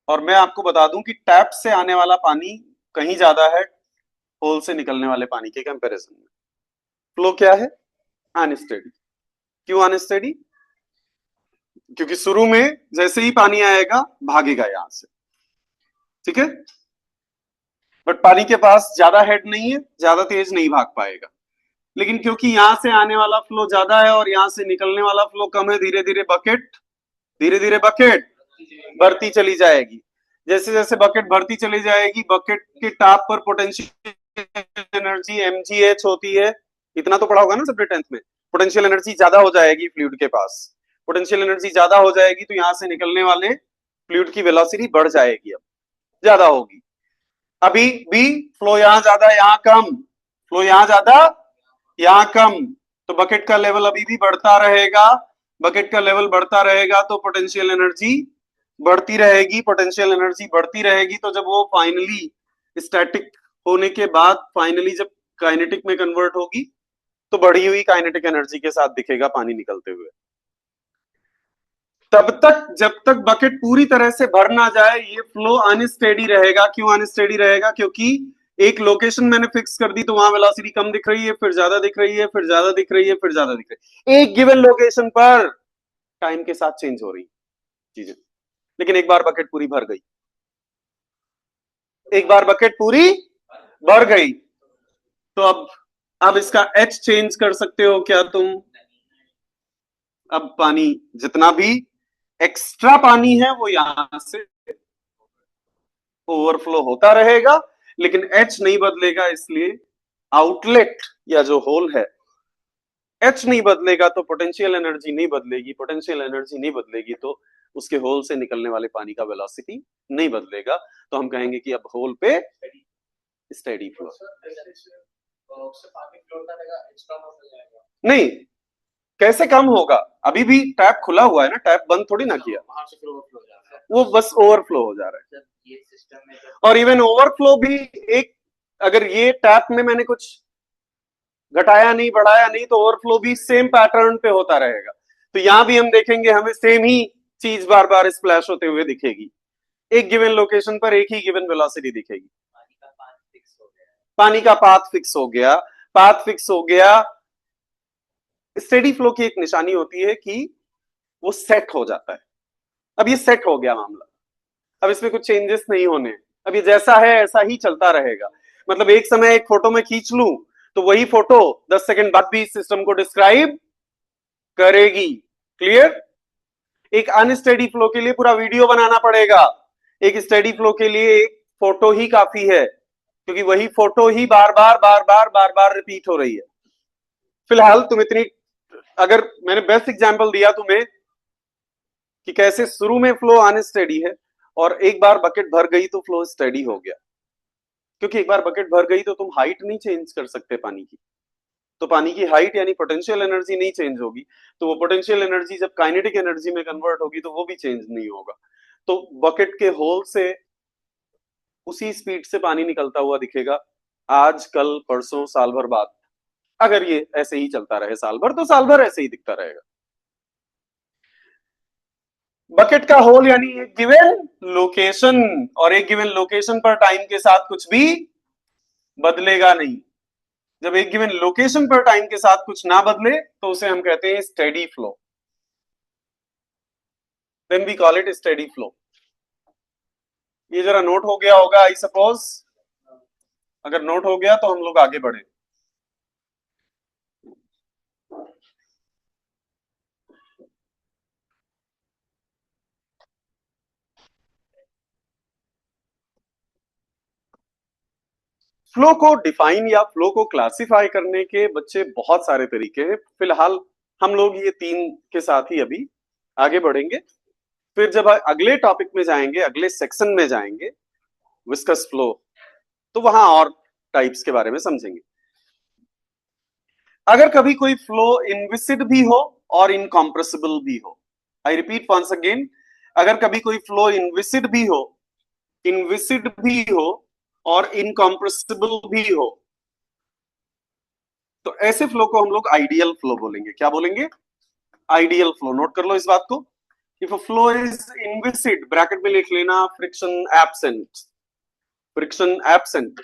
[SPEAKER 1] और मैं आपको बता दूं कि टैप से आने वाला पानी कहीं ज्यादा है होल से निकलने वाले पानी के कंपैरिजन में। फ्लो क्या है? अनस्टेडी। क्यों अनस्टेडी? क्योंकि शुरू में जैसे ही पानी आएगा भागेगा यहां से, ठीक है, बट पानी के पास ज्यादा हेड नहीं है, ज्यादा तेज नहीं भाग पाएगा। लेकिन क्योंकि यहां से आने वाला फ्लो ज्यादा है और यहां से निकलने वाला फ्लो कम है, धीरे धीरे बकेट बढ़ती चली जाएगी। जैसे जैसे बकेट बढ़ती चली जाएगी, बकेट के टॉप पर पोटेंशियल एनर्जी mgh होती है। इतना तो पढ़ा होगा ना सबने 10th में। पोटेंशियल एनर्जी ज्यादा हो जाएगी फ्लूइड के पास, पोटेंशियल एनर्जी ज्यादा हो जाएगी तो यहां से निकलने वाले फ्लूइड की वेलोसिटी बढ़ जाएगी, अब ज्यादा होगी। अभी भी फ्लो यहां ज्यादा यहां कम, फ्लो यहां ज्यादा यहां कम, तो बकेट का लेवल अभी भी बढ़ता रहेगा। बकेट का लेवल बढ़ता रहेगा तो पोटेंशियल एनर्जी बढ़ती रहेगी, पोटेंशियल एनर्जी बढ़ती रहेगी, तो जब वो फाइनली स्टैटिक होने के बाद फाइनली जब काइनेटिक में कन्वर्ट होगी, तो बढ़ी हुई काइनेटिक एनर्जी के साथ दिखेगा पानी निकलते हुए। तब तक जब तक बकेट पूरी तरह से भर ना जाए ये फ्लो अनस्टेडी रहेगा। क्यों अनस्टेडी रहेगा? क्योंकि एक लोकेशन मैंने फिक्स कर दी तो वहां वेलोसिटी कम दिख रही है, फिर ज्यादा दिख रही है, फिर ज्यादा दिख रही है, फिर ज्यादा दिख रही है। एक गिवन लोकेशन पर टाइम के साथ चेंज हो रही चीजें। लेकिन एक बार बकेट पूरी भर गई, एक बार बकेट पूरी भर गई, तो अब इसका एच चेंज कर सकते हो क्या तुम? अब पानी जितना भी एक्स्ट्रा पानी है वो यहां से ओवरफ्लो होता रहेगा, लेकिन एच नहीं बदलेगा, इसलिए आउटलेट या जो होल है, एच नहीं बदलेगा तो पोटेंशियल एनर्जी नहीं बदलेगी, पोटेंशियल एनर्जी नहीं बदलेगी तो उसके होल से निकलने वाले पानी का वेलोसिटी नहीं बदलेगा। तो हम कहेंगे कि अब होल पे स्टेडी फ्लो। नहीं, कैसे कम होगा? अभी भी टैप खुला हुआ है ना, टैप बंद थोड़ी ना किया, वो बस ओवरफ्लो हो जा रहा है। और इवन ओवरफ्लो भी एक, अगर ये टैप में मैंने कुछ घटाया नहीं बढ़ाया नहीं तो ओवरफ्लो भी सेम पैटर्न पे होता रहेगा। तो यहां भी हम देखेंगे हमें सेम ही चीज बार बार स्प्लैश होते हुए दिखेगी, एक गिवन लोकेशन पर एक ही गिवन वेलोसिटी दिखेगी। पानी का पाथ फिक्स हो गया, पाथ फिक्स हो गया। स्टेडी फ्लो की एक निशानी होती है कि वो सेट हो जाता है। अब ये सेट हो गया मामला, अब इसमें कुछ चेंजेस नहीं होने, अब ये जैसा है ऐसा ही चलता रहेगा। मतलब एक समय एक फोटो में खींच लूं तो वही फोटो 10 सेकंड बाद भी सिस्टम को डिस्क्राइब करेगी। क्लियर? एक अनस्टेडी फ्लो के लिए पूरा वीडियो बनाना पड़ेगा, एक स्टेडी फ्लो के लिए एक फोटो ही काफी है, क्योंकि वही फोटो ही बार बार बार बार बार बार रिपीट हो रही है। फिलहाल तुम इतनी, अगर मैंने बेस्ट एग्जांपल दिया तुम्हें कि कैसे शुरू में फ्लो अनस्टेडी है और एक बार बकेट भर गई तो फ्लो स्टेडी हो गया, क्योंकि एक बार बकेट भर गई तो तुम हाइट नहीं चेंज कर सकते पानी की, तो पानी की हाइट यानी पोटेंशियल एनर्जी नहीं चेंज होगी, तो वो पोटेंशियल एनर्जी जब काइनेटिक एनर्जी में कन्वर्ट होगी तो वो भी चेंज नहीं होगा। तो बकेट के होल से उसी स्पीड से पानी निकलता हुआ दिखेगा, आज कल परसों साल भर बाद। अगर ये ऐसे ही चलता रहे साल भर तो साल भर ऐसे ही दिखता रहेगा। बकेट का होल यानी एक गिवन लोकेशन, और एक गिवन लोकेशन पर टाइम के साथ कुछ भी बदलेगा नहीं। जब एक गिवन लोकेशन पर टाइम के साथ कुछ ना बदले तो उसे हम कहते हैं steady flow, then we call it steady flow. ये जरा नोट हो गया होगा आई सपोज, अगर नोट हो गया तो हम लोग आगे बढ़े। फ्लो को डिफाइन या फ्लो को क्लासिफाई करने के बच्चे बहुत सारे तरीके हैं, फिलहाल हम लोग ये तीन के साथ ही अभी आगे बढ़ेंगे। फिर जब अगले टॉपिक में जाएंगे, अगले सेक्शन में जाएंगे विस्कस फ्लो, तो वहां और टाइप्स के बारे में समझेंगे। अगर कभी कोई फ्लो इनविसिड भी हो और इनकॉम्प्रेसिबल भी हो, आई रिपीट वंस अगेन, अगर कभी कोई फ्लो इनविसिड भी हो, इनविसिड भी हो और इनकॉम्प्रेसिबल भी हो, तो ऐसे फ्लो को हम लोग आइडियल फ्लो बोलेंगे। क्या बोलेंगे? Ideal flow. नोट कर लो इस बात को। If a flow is inviscid, bracket में लिख लेना friction absent, friction absent,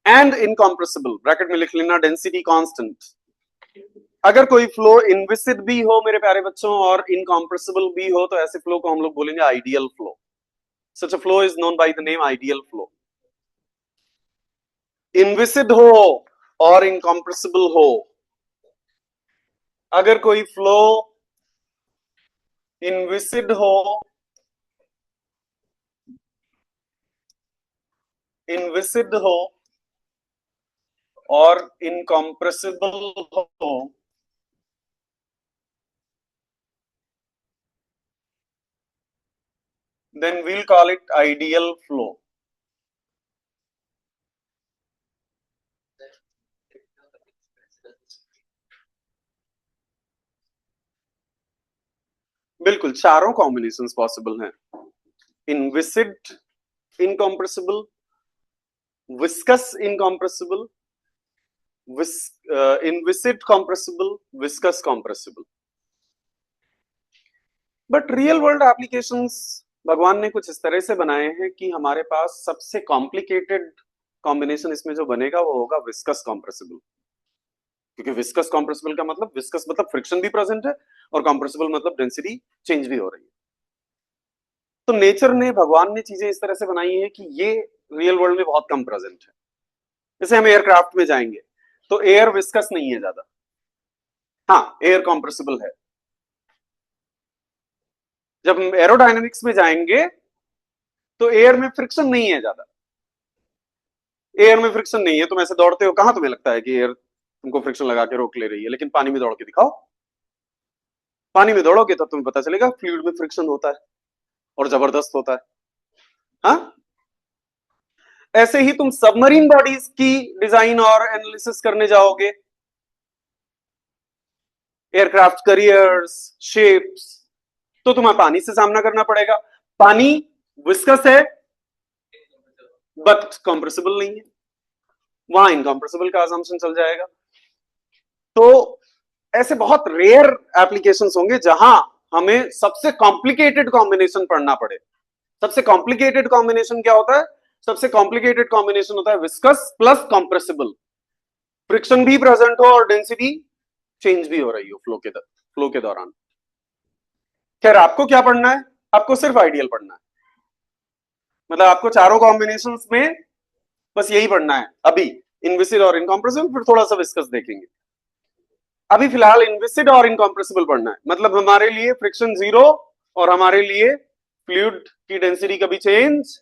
[SPEAKER 1] and incompressible, bracket में लिख लेना डेंसिटी कांस्टेंट। अगर कोई फ्लो इनविसिड भी हो मेरे प्यारे बच्चों और इनकॉम्प्रेसिबल भी हो, तो ऐसे फ्लो को हम लोग बोलेंगे ideal flow. Such a flow is known by the name ideal flow. Inviscid हो और इनकॉम्प्रेसिबल हो, अगर कोई फ्लो इनविसिड हो, इनविसिड हो और इनकॉम्प्रेसिबल हो, then we'll call it ideal flow. बिल्कुल चारों कॉम्बिनेशंस पॉसिबल हैं, inviscid incompressible, viscous incompressible, inviscid compressible, viscous compressible. But real world applications भगवान ने कुछ इस तरह से बनाए हैं कि हमारे पास सबसे कॉम्प्लिकेटेड कॉम्बिनेशन इसमें जो बनेगा वो होगा विस्कस कॉम्प्रेसिबल, क्योंकि विस्कस कॉम्प्रेसिबल का मतलब, विस्कस मतलब फ्रिक्शन भी प्रेजेंट है और कॉम्प्रेसिबल मतलब डेंसिटी चेंज भी हो रही है। तो नेचर ने, भगवान ने चीजें इस तरह से बनाई है कि ये रियल वर्ल्ड में बहुत कम प्रेजेंट है। जैसे हम एयरक्राफ्ट में जाएंगे तो एयर विस्कस नहीं है ज्यादा, हाँ एयर कॉम्प्रेसिबल है। जब हम एरोडायनेमिक्स में जाएंगे तो एयर में फ्रिक्शन नहीं है ज्यादा, एयर में फ्रिक्शन नहीं है। तुम ऐसे दौड़ते हो, कहां तुम्हें लगता है कि एयर तुमको फ्रिक्शन लगा के रोक ले रही है? लेकिन पानी में दौड़ के दिखाओ, पानी में दौड़ोगे तब तुम्हें पता चलेगा फ्लूइड में फ्रिक्शन होता है और जबरदस्त होता है। हाँ, ऐसे ही तुम सबमरीन बॉडीज की डिजाइन और एनालिसिस करने जाओगे, एयरक्राफ्ट करियर्स, शिप्स, तो तुम्हें पानी से सामना करना पड़ेगा। पानी विस्कस है बट कंप्रेसिबल नहीं है, वहां इनकंप्रेसिबल का असम्पशन चल जाएगा। तो ऐसे बहुत रेयर एप्लीकेशंस होंगे जहां हमें सबसे कॉम्प्लिकेटेड कॉम्बिनेशन पढ़ना पड़े। सबसे कॉम्प्लिकेटेड कॉम्बिनेशन क्या होता है? सबसे कॉम्प्लिकेटेड कॉम्बिनेशन होता है विस्कस प्लस कंप्रेसिबल, फ्रिक्शन भी प्रेजेंट हो और डेंसिटी चेंज भी हो रही हो फ्लो के दौरान। खैर, आपको क्या पढ़ना है? आपको सिर्फ आइडियल पढ़ना है, मतलब आपको चारों कॉम्बिनेशंस में बस यही पढ़ना है अभी, इनविसिड और इनकॉम्प्रेसिबल, फिर थोड़ा सा विस्कस देखेंगे। अभी फिलहाल इनविसिड और इनकॉम्प्रेसिबल पढ़ना है, मतलब हमारे लिए फ्रिक्शन जीरो और हमारे लिए फ्लूइड की डेंसिटी कभी चेंज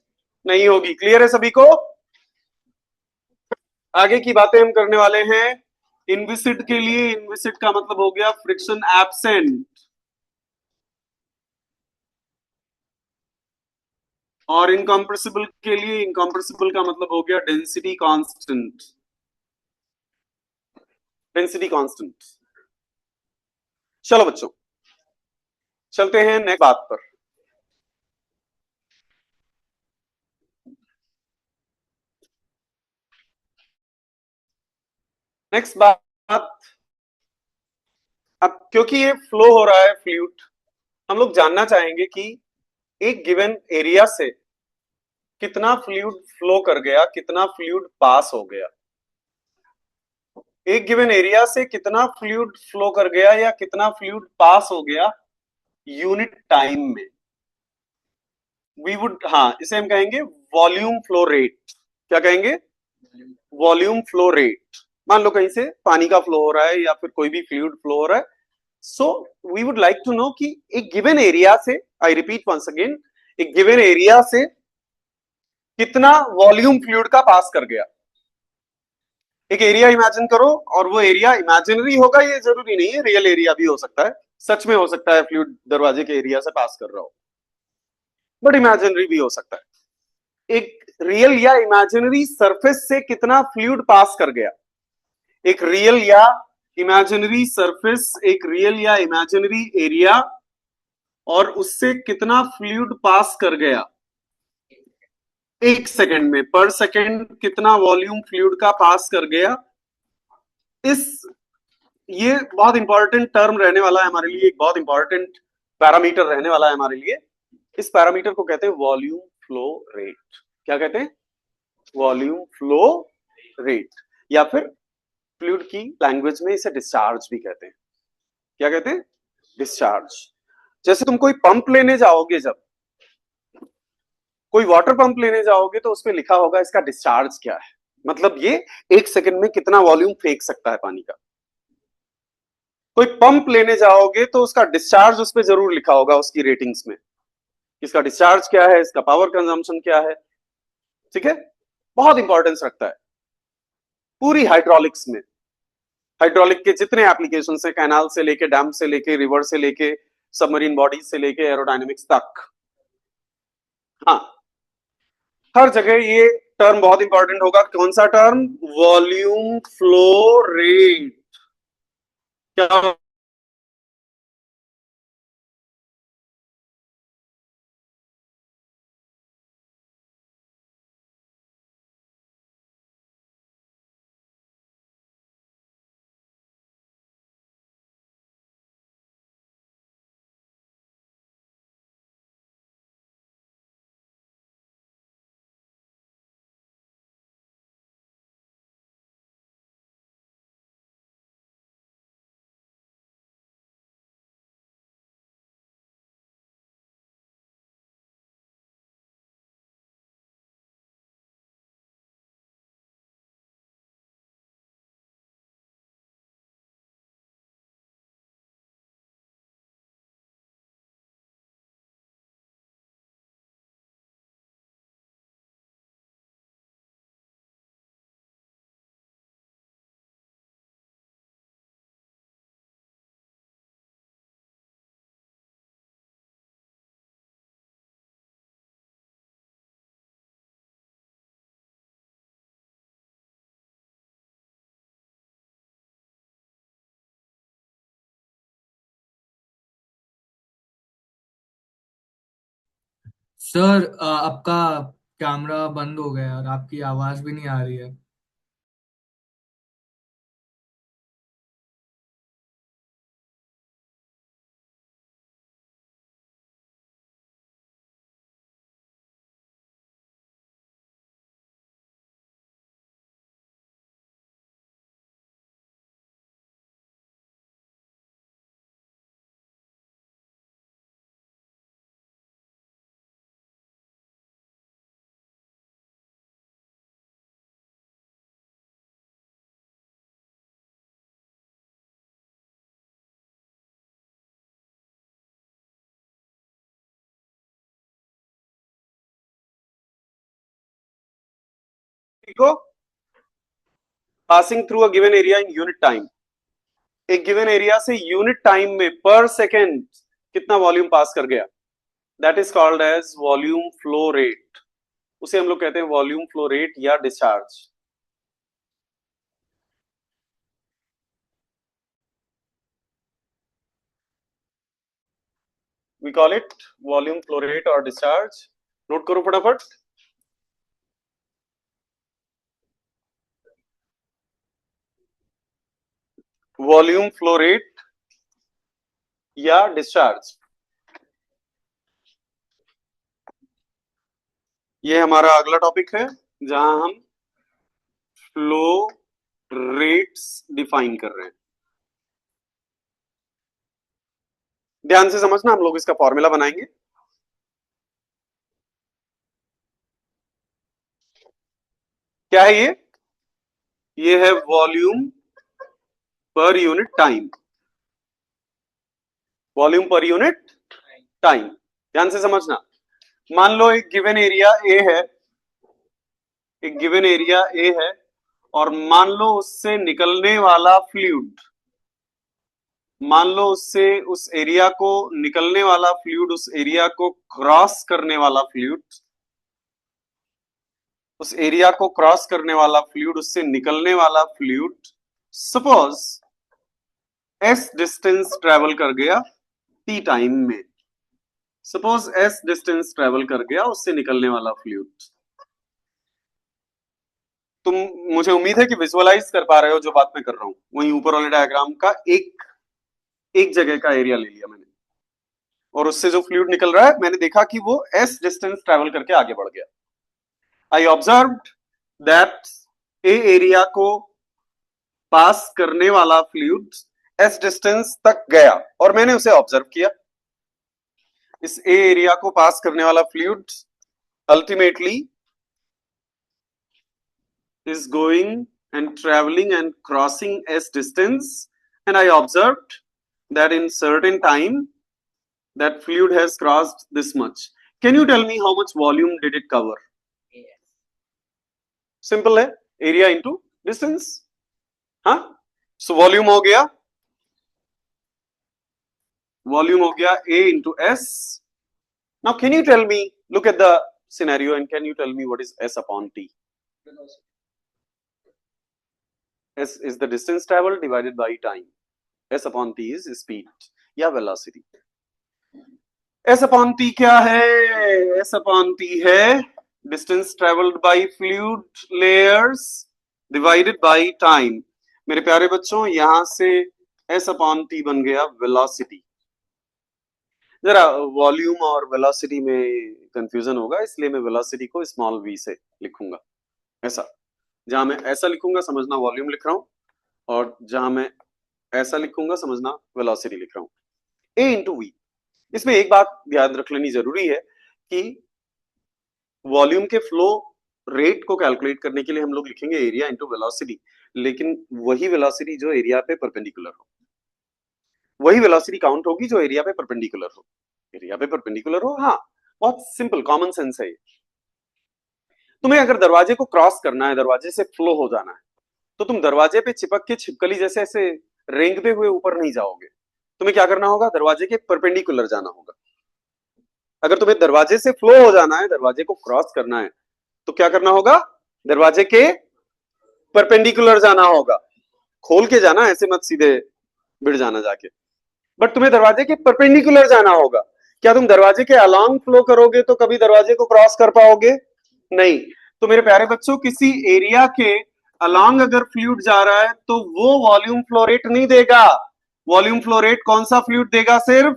[SPEAKER 1] नहीं होगी। क्लियर है सभी को? आगे की बातें हम करने वाले हैं। इनविसिड के लिए, इनविसिड का मतलब हो गया फ्रिक्शन एब्सेंट, और इनकॉम्प्रेसिबल के लिए, इनकॉम्प्रेसिबल का मतलब हो गया डेंसिटी कांस्टेंट, डेंसिटी कांस्टेंट। चलो बच्चों, चलते हैं नेक्स्ट बात पर। नेक्स्ट बात, अब क्योंकि ये फ्लो हो रहा है फ्लूइड, हम लोग जानना चाहेंगे कि एक गिवन एरिया से कितना फ्लूइड फ्लो कर गया, कितना फ्लूइड पास हो गया। एक गिवन एरिया से कितना फ्लूइड फ्लो कर गया या कितना फ्लूइड पास हो गया यूनिट टाइम में। वी वुड, हाँ, इसे हम कहेंगे वॉल्यूम फ्लो रेट। क्या कहेंगे? Volume flow rate. मान लो कहीं से पानी का फ्लो हो रहा है या फिर कोई भी फ्लूइड फ्लो हो रहा है, so we would like to know कि एक गिवन एरिया से, आई रिपीट वंस अगेन, एक गिवन एरिया से कितना वॉल्यूम फ्लूइड का पास कर गया। एक एरिया इमेजिन करो, और वो एरिया इमेजिनरी होगा, ये जरूरी नहीं है, रियल एरिया भी हो सकता है, सच में हो सकता है फ्लूइड दरवाजे के एरिया से पास कर रहा हो, बट इमेजिनरी भी हो सकता है। एक रियल या इमेजिनरी सरफेस से कितना फ्लूइड पास कर गया, एक रियल या इमेजिनरी सरफेस, एक रियल या इमेजिनरी एरिया, और उससे कितना फ्लूइड पास कर गया एक सेकंड में, पर सेकंड कितना वॉल्यूम फ्लूइड का पास कर गया। इस, ये बहुत इंपॉर्टेंट टर्म रहने वाला है हमारे लिए, एक बहुत इंपॉर्टेंट पैरामीटर रहने वाला है हमारे लिए। इस पैरामीटर को कहते हैं वॉल्यूम फ्लो रेट। क्या कहते हैं? वॉल्यूम फ्लो रेट, या फिर फ्लूइड की लैंग्वेज में इसे डिस्चार्ज भी कहते हैं। क्या कहते हैं? डिस्चार्ज। जैसे तुम कोई पंप लेने जाओगे, जब कोई वाटर पंप लेने जाओगे तो उसमें लिखा होगा इसका डिस्चार्ज क्या है, मतलब ये एक सेकंड में कितना वॉल्यूम फेंक सकता है पानी का। कोई पंप लेने जाओगे तो उसका डिस्चार्ज उस पर जरूर लिखा होगा, उसकी रेटिंग्स में, इसका डिस्चार्ज क्या है, इसका पावर कंजम्पशन क्या है। ठीक है, बहुत इंपॉर्टेंस रखता है पूरी हाइड्रोलिक्स में। हाइड्रोलिक के जितने एप्लीकेशन है, कैनाल से लेके, डैम से लेके, रिवर से लेके, सबमरीन बॉडीज से लेके एरोडायनेमिक्स तक, हाँ, हर जगह ये टर्म बहुत इंपॉर्टेंट होगा। कौन सा टर्म? Volume flow rate. क्या
[SPEAKER 2] सर आपका कैमरा बंद हो गया और आपकी आवाज भी नहीं आ रही है।
[SPEAKER 1] देखो, passing through a given area in unit time, एक गिवन एरिया से यूनिट टाइम में पर सेकेंड कितना वॉल्यूम पास कर गया, that is called as volume flow rate. उसे हम लोग कहते हैं वॉल्यूम फ्लो रेट या discharge. We call it volume flow rate और डिस्चार्ज। नोट करो फटाफट। वॉल्यूम फ्लो रेट या डिस्चार्ज, ये हमारा अगला टॉपिक है जहां हम फ्लो रेट्स डिफाइन कर रहे हैं। ध्यान से समझना, हम लोग इसका फॉर्मूला बनाएंगे। क्या है ये है volume per unit time, volume per unit time. ध्यान से समझना, मान लो एक गिवन एरिया ए है, एक गिवन एरिया ए है, और मान लो उससे निकलने वाला फ्लूइड, मान लो उससे उस एरिया को निकलने वाला फ्लूइड, उस एरिया को क्रॉस करने वाला फ्लूइड, उस एरिया को क्रॉस करने वाला फ्लूइड, उससे निकलने वाला fluid suppose S distance travel कर गया टी टाइम में। सपोज एस डिस्टेंस ट्रेवल कर गया उससे निकलने वाला फ्लूइड। तुम, मुझे उम्मीद है कि विजुअलाइज कर पा रहे हो जो बात मैं कर रहा हूं। वहीं ऊपर वाले डायग्राम का एक एक जगह का एरिया ले लिया मैंने, और उससे जो फ्लूइड निकल रहा है मैंने देखा कि वो एस डिस्टेंस ट्रेवल करके आगे बढ़ गया। आई ऑब्जर्व्ड दैट ए एरिया को पास करने वाला फ्लूइड एस डिस्टेंस तक गया, और मैंने उसे ऑब्जर्व किया। इस ए एरिया को पास करने वाला fluid ultimately is going and traveling and crossing s distance, and I observed that in certain time that fluid has crossed this much. Can you tell me how much volume did it cover? Simple है, एरिया इंटू डिस्टेंस। हाँ, सो वॉल्यूम हो गया A into S. Now can you tell me, look at the scenario and can you tell me what is S upon T? S is the distance traveled divided by time. S upon T is speed या velocity. S upon T क्या है? S upon T है distance traveled by fluid layers divided by time. मेरे प्यारे बच्चों, यहां से S upon T बन गया velocity। जरा वॉल्यूम और वेलोसिटी में कंफ्यूजन होगा, इसलिए मैं वेलोसिटी को स्मॉल v से लिखूंगा। ऐसा, जहां मैं ऐसा लिखूंगा समझना वॉल्यूम लिख रहा हूं, और जहां मैं ऐसा लिखूंगा समझना वेलोसिटी लिख रहा हूं। ए इंटू वी। इसमें एक बात याद रख लेनी जरूरी है कि वॉल्यूम के फ्लो रेट को कैलकुलेट करने के लिए हम लोग लिखेंगे एरिया इंटू वेलोसिटी, लेकिन वही वेलोसिटी जो एरिया पे परपेंडिकुलर हो, वही वेलोसिटी काउंट होगी जो एरिया पे परपेंडिकुलर हो। एरिया पे परपेंडिकुलर हो, हाँ, बहुत सिंपल कॉमन सेंस है ये। तुम्हें अगर दरवाजे को क्रॉस करना है, दरवाजे से फ्लो हो जाना है, तो तुम दरवाजे पे चिपक के छिपकली जैसे ऐसे रेंगते हुए ऊपर नहीं जाओगे। तुम्हें क्या करना होगा? दरवाजे के परपेंडिकुलर जाना होगा। अगर तुम्हें दरवाजे से फ्लो हो जाना है, दरवाजे को क्रॉस करना है, तो क्या करना होगा? दरवाजे के परपेंडिकुलर जाना होगा। खोल के जाना, ऐसे मत सीधे भिड़ जाना जाके। बट तुम्हें दरवाजे के परपेंडिकुलर जाना होगा। क्या तुम दरवाजे के अलोंग फ्लो करोगे तो कभी दरवाजे को क्रॉस कर पाओगे? नहीं। तो मेरे प्यारे बच्चों, किसी एरिया के अलोंग अगर फ्लूइड जा रहा है तो वो वॉल्यूम फ्लो रेट नहीं देगा। वॉल्यूम फ्लो रेट कौन सा फ्लूइड देगा? सिर्फ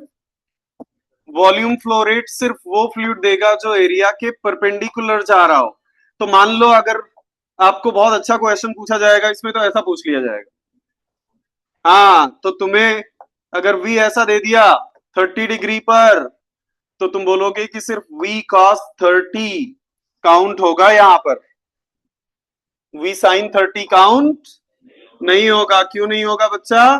[SPEAKER 1] वॉल्यूम फ्लो रेट सिर्फ वो फ्लूइड देगा जो एरिया के परपेंडिकुलर जा रहा हो। तो मान लो अगर आपको बहुत अच्छा क्वेश्चन पूछा जाएगा इसमें, तो ऐसा पूछ लिया जाएगा, हाँ तो तुम्हें अगर v ऐसा दे दिया 30 डिग्री पर, तो तुम बोलोगे कि सिर्फ v cos 30 काउंट होगा यहां पर, v sin 30 काउंट नहीं होगा। क्यों नहीं होगा बच्चा?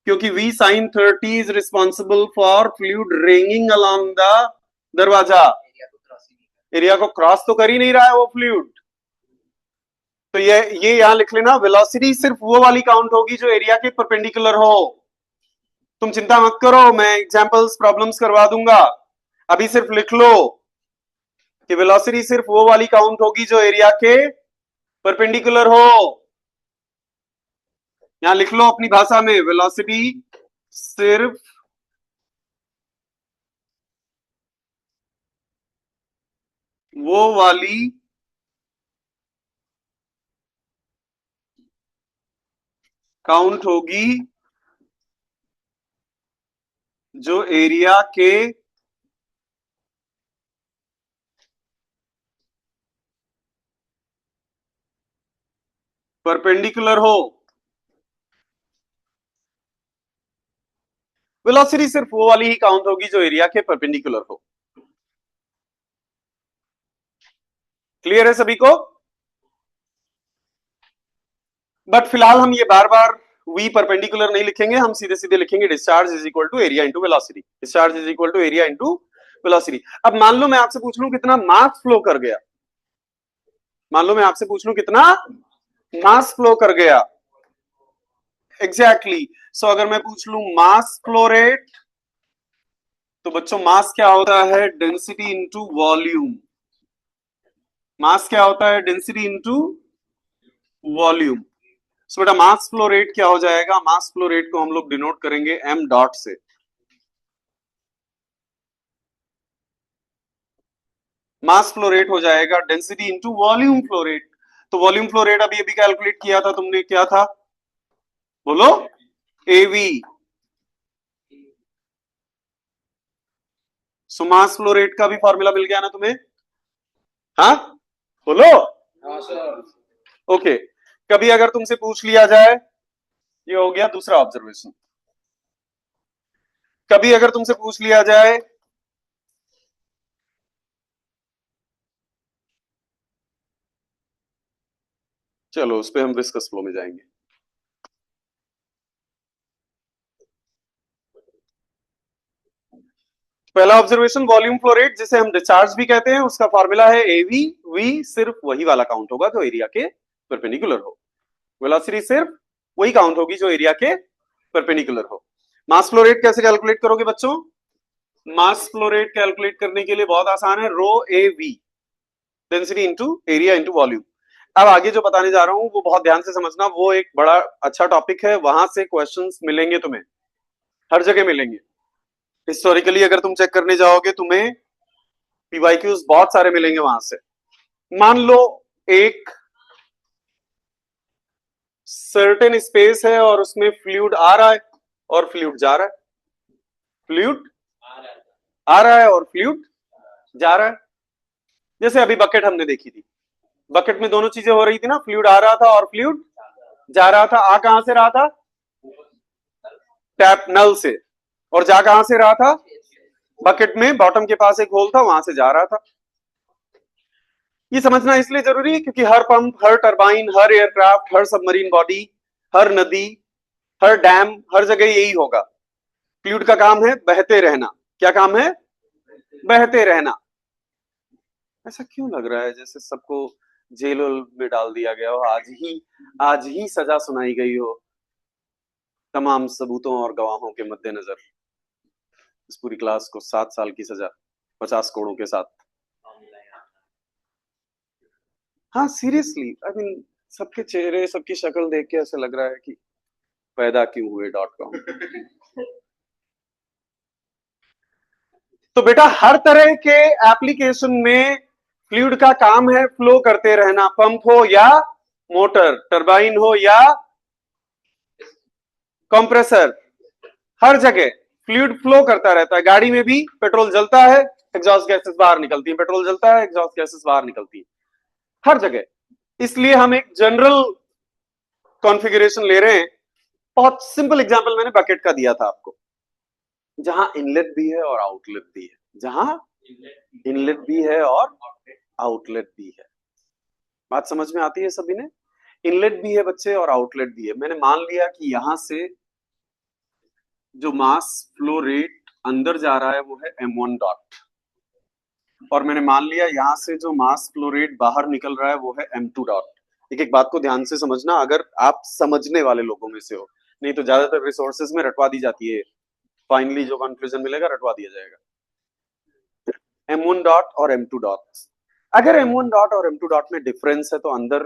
[SPEAKER 1] क्योंकि v sin 30 is responsible for fluid ringing along the दरवाजा। एरिया को क्रॉस तो कर ही नहीं रहा है वो फ्लूइड। तो ये यहां लिख लेना, वेलोसिटी सिर्फ वो वाली काउंट होगी जो एरिया के परपेंडिकुलर हो। तुम चिंता मत करो, मैं एग्जांपल्स प्रॉब्लम्स करवा दूंगा। अभी सिर्फ लिख लो कि वेलोसिटी सिर्फ वो वाली काउंट होगी जो एरिया के परपेंडिकुलर हो। यहां लिख लो अपनी भाषा में, वेलोसिटी सिर्फ वो वाली काउंट होगी जो एरिया के परपेंडिकुलर हो। वेलोसिटी सिर्फ वो वाली ही काउंट होगी जो एरिया के परपेंडिकुलर हो। क्लियर है सभी को? बट फिलहाल हम ये बार बार v परपेंडिकुलर नहीं लिखेंगे, हम सीधे सीधे लिखेंगे discharge is equal to area into velocity. Discharge is equal to area into velocity. अब मान लो मैं आपसे पूछ लूं कितना मास फ्लो कर गया, मान लो मैं आपसे पूछ लूं कितना मास फ्लो कर गया। एग्जैक्टली सो अगर मैं पूछ लूं मास फ्लो रेट, तो बच्चों मास क्या होता है? Density into volume. मास क्या होता है? Density into volume. सो बेटा मास फ्लो रेट क्या हो जाएगा? मास फ्लो रेट को हम लोग डिनोट करेंगे m डॉट से। मास फ्लो रेट हो जाएगा density into volume flow rate. तो वॉल्यूम फ्लो रेट अभी अभी कैलकुलेट किया था तुमने, क्या था? बोलो। एवी। सो मास फ्लो रेट का भी फॉर्मूला मिल गया ना तुम्हें? हाँ बोलो। ओके। कभी अगर तुमसे पूछ लिया जाए, ये हो गया दूसरा ऑब्जर्वेशन। कभी अगर तुमसे पूछ लिया जाए चलो उस पर हम विस्कस फ्लो में जाएंगे। पहला ऑब्जर्वेशन, वॉल्यूम फ्लो रेट जिसे हम डिस्चार्ज भी कहते हैं, उसका फॉर्मूला है एवी। वी सिर्फ वही वाला काउंट होगा जो एरिया के परपेंडिकुलर हो। वेलोसिटी सिर्फ वही काउंट होगी जो एरिया के परपेंडिकुलर हो। मास फ्लो रेट कैसे कैलकुलेट करोगे बच्चों? मास फ्लो रेट कैलकुलेट करने के लिए बहुत आसान है, rho A V, density into area into volume. अब आगे जो बताने जा रहा हूं वो बहुत ध्यान से समझना, वो एक बड़ा अच्छा टॉपिक है, वहां से क्वेश्चंस मिलेंगे तुम्हें, हर जगह मिलेंगे। हिस्टोरिकली अगर तुम चेक करने जाओगे तुम्हें पीवाईक्यूज बहुत सारे मिलेंगे वहां से। मान लो एक सर्टेन स्पेस है और उसमें फ्लूइड आ रहा है और फ्लूइड जा रहा है, फ्लूइड आ रहा है और फ्लूइड जा रहा है। जैसे अभी बकेट हमने देखी थी, बकेट में दोनों चीजें हो रही थी ना, फ्लूइड आ रहा था और फ्लूइड जा रहा था। आ कहां से रहा था? टैप नल से। और जा कहां से रहा था? बकेट में बॉटम के पास एक होल था, वहां से जा रहा था। ये समझना इसलिए जरूरी है क्योंकि हर पंप, हर टरबाइन, हर एयरक्राफ्ट, हर सबमरीन बॉडी, हर नदी, हर डैम, हर जगह यही होगा। फ्लूइड का काम है बहते रहना। क्या काम है? बहते रहना। ऐसा क्यों लग रहा है जैसे सबको जेल में डाल दिया गया हो, आज ही सजा सुनाई गई हो तमाम सबूतों और गवाहों के मद्देनजर। इस पूरी क्लास को 7 साल की सजा 50 करोड़ के साथ। हाँ सीरियसली आई मीन, सबके चेहरे, सबकी शक्ल देख के ऐसे लग रहा है कि पैदा क्यों हुए .com। तो बेटा हर तरह के एप्लीकेशन में फ्लूइड का काम है फ्लो करते रहना, पंप हो या मोटर, टरबाइन हो या कंप्रेसर, हर जगह फ्लूइड फ्लो करता रहता है। गाड़ी में भी पेट्रोल जलता है, एग्जॉस्ट गैसेस बाहर निकलती है, पेट्रोल जलता है, एग्जॉस्ट गैसेस बाहर निकलती है, हर जगह। इसलिए हम एक जनरल कॉन्फ़िगरेशन ले रहे हैं। बहुत सिंपल एग्जांपल मैंने बकेट का दिया था आपको, जहां इनलेट भी है और आउटलेट भी है, जहां इनलेट भी है और आउटलेट भी है। बात समझ में आती है सभी ने? इनलेट भी है बच्चे और आउटलेट भी है। मैंने मान लिया कि यहां से जो मास फ्लो रेट अंदर जा रहा है वो है m1 डॉट, और मैंने मान लिया यहां से जो मास फ्लो रेट बाहर निकल रहा है वो है m2 डॉट। एक एक बात को ध्यान से समझना, अगर आप समझने वाले लोगों में से हो, नहीं तो ज्यादातर रिसोर्सेज में रटवा दी जाती है, फाइनली जो कंक्लूजन मिलेगा रटवा दिया जाएगा। m1 डॉट और m2 डॉट, अगर m1 डॉट और m2 डॉट में डिफरेंस है तो अंदर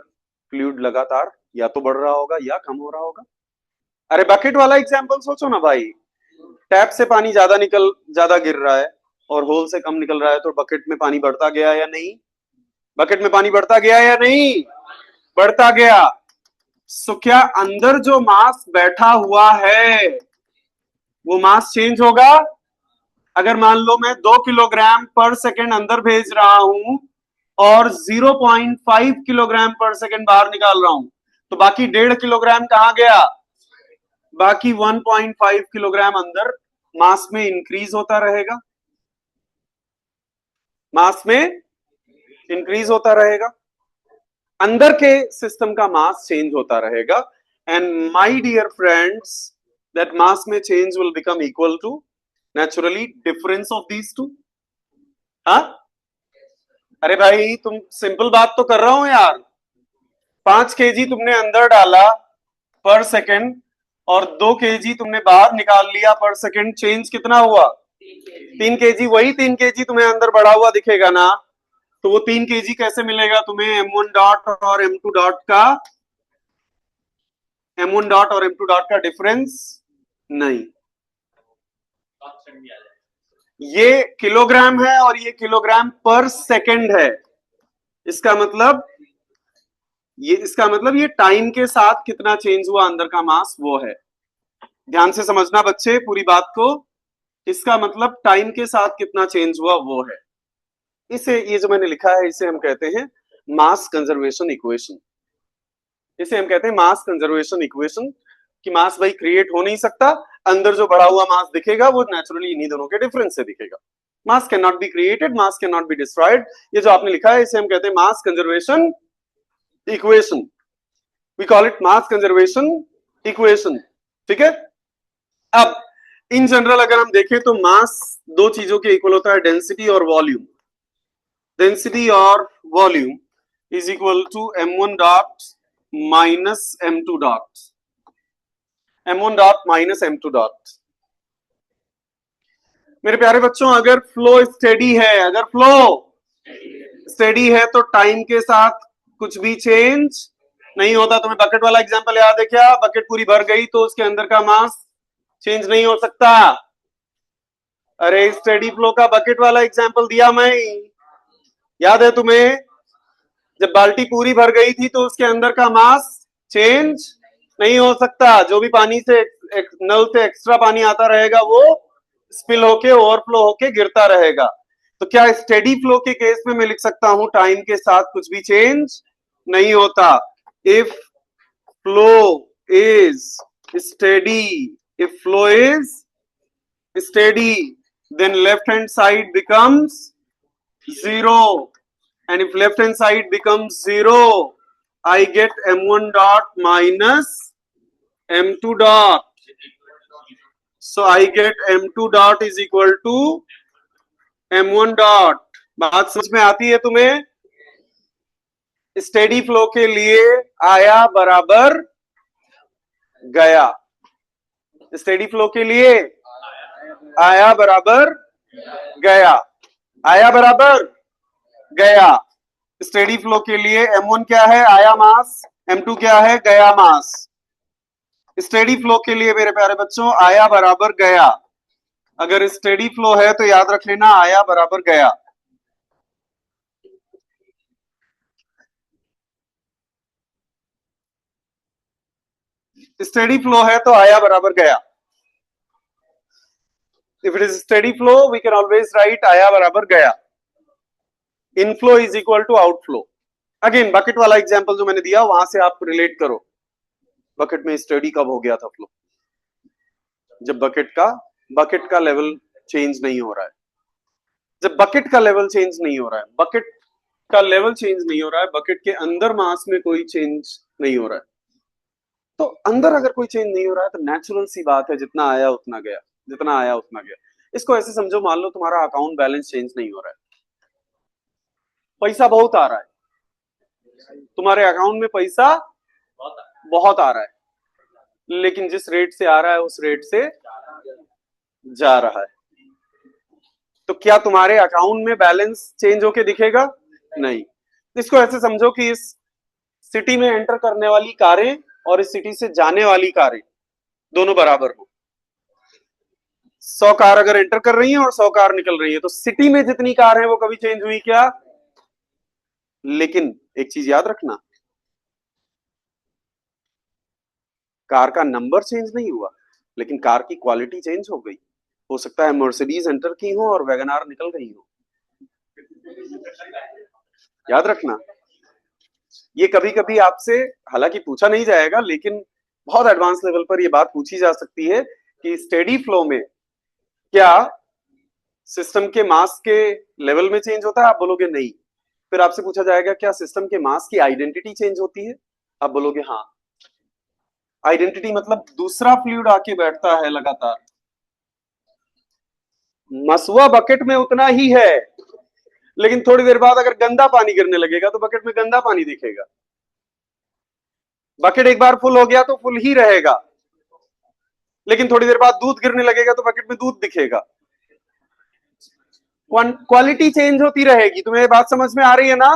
[SPEAKER 1] फ्लूइड लगातार या तो बढ़ रहा होगा या कम हो रहा होगा। अरे बकेट वाला एग्जांपल सोचो ना भाई, टैप से पानी ज्यादा गिर रहा है और होल से कम निकल रहा है, तो बकेट में पानी बढ़ता गया या नहीं? बकेट में पानी बढ़ता गया या नहीं? बढ़ता गया। सो क्या अंदर जो मास बैठा हुआ है वो मास चेंज होगा? अगर मान लो मैं 2 किलोग्राम पर सेकेंड अंदर भेज रहा हूं और 0.5 किलोग्राम पर सेकेंड बाहर निकाल रहा हूं, तो बाकी 1.5 किलोग्राम कहां गया? बाकी 1.5 किलोग्राम अंदर मास में इंक्रीज होता रहेगा, मास में इंक्रीज होता रहेगा, अंदर के सिस्टम का मास चेंज होता रहेगा। And my dear friends, that mass में change will become equal to naturally difference of these two. हाँ, अरे भाई तुम सिंपल बात तो कर रहा हूं यार। 5 केजी तुमने अंदर डाला पर सेकेंड और 2 केजी तुमने बाहर निकाल लिया पर सेकेंड, चेंज कितना हुआ? 3 केजी। वही 3 केजी तुम्हें अंदर बढ़ा हुआ दिखेगा ना, तो वो 3 केजी कैसे मिलेगा तुम्हें? m1 डॉट और m2 डॉट का, m1 डॉट और m2 डॉट का डिफरेंस नहीं। ये किलोग्राम है और ये किलोग्राम पर सेकेंड है। इसका मतलब ये टाइम के साथ कितना चेंज हुआ अंदर का मास, वो है। ध्यान से समझना बच्चे पूरी बात को। इसका मतलब टाइम के साथ कितना चेंज हुआ वो है। इसे, ये जो मैंने लिखा है, इसे हम कहते हैं मास कंजर्वेशन इक्वेशन। इसे हम कहते हैं मास कंजर्वेशन इक्वेशन, कि मास भाई क्रिएट हो नहीं सकता, अंदर जो बढ़ा हुआ मास दिखेगा वो नेचुरली इन्हीं दोनों के डिफरेंस से दिखेगा। Mass can not be created, mass can not be destroyed. ये जो आपने लिखा है इसे हम कहते हैं mass conservation equation. We call it mass conservation equation. ठीक है। अब इन जनरल अगर हम देखें तो मास दो चीजों के इक्वल होता है, डेंसिटी और वॉल्यूम। डेंसिटी और volume is equal to m1 dot minus m2 dot, m1 dot minus m2 dot. मेरे प्यारे बच्चों, अगर फ्लो स्टेडी है, अगर फ्लो स्टेडी है तो टाइम के साथ कुछ भी चेंज नहीं होता। तुम्हें बकेट वाला एग्जांपल याद है क्या? बकेट पूरी भर गई तो उसके अंदर का मास चेंज नहीं हो सकता। अरे स्टेडी फ्लो का बकेट वाला एग्जांपल दिया मैं, याद है तुम्हें? जब बाल्टी पूरी भर गई थी तो उसके अंदर का मास चेंज नहीं हो सकता। जो भी पानी से नल से एक्स्ट्रा पानी आता रहेगा वो स्पिल होके, ओवरफ्लो होके गिरता रहेगा। तो क्या स्टेडी फ्लो के केस में मैं लिख सकता हूं टाइम के साथ कुछ भी चेंज नहीं होता? If flow is steady, if flow is steady, then left hand side becomes 0, and if left hand side becomes 0, I get m1 dot minus m2 dot. So I get m2 dot is equal to m1 dot. बात समझ में आती है तुम्हें? स्टेडी फ्लो के लिए आया बराबर गया, स्टेडी फ्लो के लिए आया बराबर गया, आया बराबर गया। स्टेडी फ्लो के लिए m1 क्या है? आया मास। m2 क्या है? गया मास। स्टेडी फ्लो के लिए मेरे प्यारे बच्चों आया बराबर गया। अगर स्टेडी फ्लो है तो याद रख लेना आया बराबर गया। स्टेडी फ्लो है तो आया बराबर गया। If it is steady flow we can always write आया बराबर गया। Inflow is equal to outflow. Again bucket वाला एग्जांपल जो मैंने दिया वहां से आप रिलेट करो, बकेट में स्टडी कब हो गया था फ्लो? जब बकेट का लेवल चेंज नहीं हो रहा है। जब बकेट का लेवल चेंज नहीं हो रहा है, बकेट का लेवल चेंज नहीं हो रहा है, बकेट के अंदर मास में कोई चेंज नहीं हो रहा है। तो अंदर अगर कोई चेंज नहीं हो रहा है तो नेचुरल सी बात है जितना आया उतना गया, जितना आया उतना गया। इसको ऐसे समझो, मान लो तुम्हारा अकाउंट बैलेंस चेंज नहीं हो रहा है, पैसा बहुत आ रहा है, तुम्हारे अकाउंट में पैसा बहुत आ रहा है, लेकिन जिस रेट से आ रहा है उस रेट से जा रहा है, तो क्या तुम्हारे अकाउंट में बैलेंस चेंज होके दिखेगा? नहीं। इसको ऐसे समझो कि इस सिटी में एंटर करने वाली कारें और इस सिटी से जाने वाली कारें दोनों बराबर हो। 100 कार अगर एंटर कर रही हैं और 100 कार निकल रही है, तो सिटी में जितनी कार है वो कभी चेंज हुई क्या? लेकिन एक चीज याद रखना, कार का नंबर चेंज नहीं हुआ, लेकिन कार की क्वालिटी चेंज हो गई। हो सकता है मर्सिडीज एंटर की हो और वैगनार निकल गई हो। याद रखना, ये कभी कभी आपसे हालांकि पूछा नहीं जाएगा, लेकिन बहुत एडवांस लेवल पर यह बात पूछी जा सकती है कि स्टेडी फ्लो में क्या सिस्टम के मास के लेवल में चेंज होता है? आप बोलोगे नहीं। फिर आपसे पूछा जाएगा क्या सिस्टम के मास की आइडेंटिटी चेंज होती है? आप बोलोगे हाँ। आइडेंटिटी मतलब दूसरा फ्लूइड आके बैठता है लगातार, मसुआ बकेट में उतना ही है, लेकिन थोड़ी देर बाद अगर गंदा पानी गिरने लगेगा तो बकेट में गंदा पानी दिखेगा। बकेट एक बार फुल हो गया तो फुल ही रहेगा, लेकिन थोड़ी देर बाद दूध गिरने लगेगा तो बकेट में दूध दिखेगा। क्वालिटी चेंज होती रहेगी। तुम्हें बात समझ में आ रही है ना?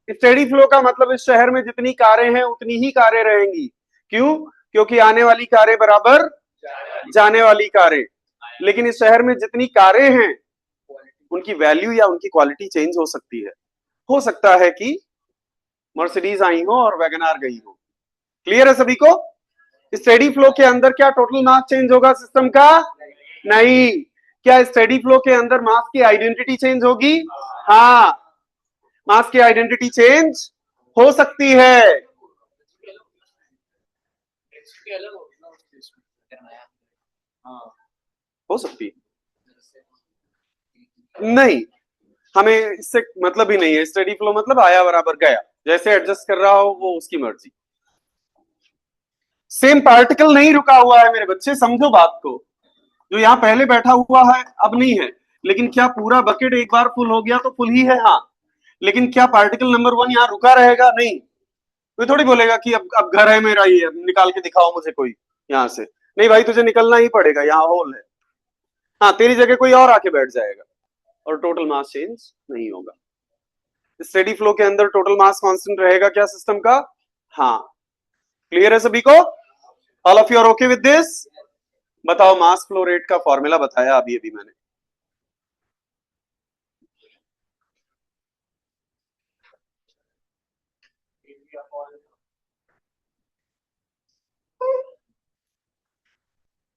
[SPEAKER 1] स्टेडी फ्लो का मतलब इस शहर में जितनी कारें हैं उतनी ही कारें रहेंगी। क्यों? क्योंकि आने वाली कारें बराबर जाने वाली कारें, लेकिन इस शहर में जितनी कारें हैं उनकी वैल्यू या उनकी क्वालिटी चेंज हो सकती है। हो सकता है कि मर्सिडीज आई हो और वैगनार गई हो। क्लियर है सभी को? स्टेडी फ्लो के अंदर क्या टोटल मास चेंज होगा सिस्टम का? नहीं। क्या स्टेडी फ्लो के अंदर मास की आइडेंटिटी चेंज होगी? हाँ, मास की आइडेंटिटी चेंज हो सकती है। हो सकती है, नहीं, हमें इससे मतलब ही नहीं है। स्टेडी फ्लो मतलब आया बराबर गया, जैसे एडजस्ट कर रहा हो वो उसकी मर्जी। सेम पार्टिकल नहीं रुका हुआ है मेरे बच्चे, समझो बात को। जो यहाँ पहले बैठा हुआ है अब नहीं है, लेकिन क्या पूरा बकेट एक बार फुल हो गया तो फुल ही है? हाँ। लेकिन क्या पार्टिकल नंबर 1 यहाँ रुका रहेगा? नहीं। कोई थोड़ी बोलेगा कि अब घर है मेरा, ये निकाल के दिखाओ मुझे कोई यहाँ से। नहीं भाई, तुझे निकलना ही पड़ेगा, यहाँ होल है। हाँ, तेरी जगह कोई और आके बैठ जाएगा और टोटल मास चेंज नहीं होगा। स्टेडी फ्लो के अंदर टोटल मास कांस्टेंट रहेगा क्या सिस्टम का? हाँ। क्लियर है सभी को? All of you are okay with this? बताओ, मास फ्लो रेट का फॉर्मूला बताया अभी अभी मैंने।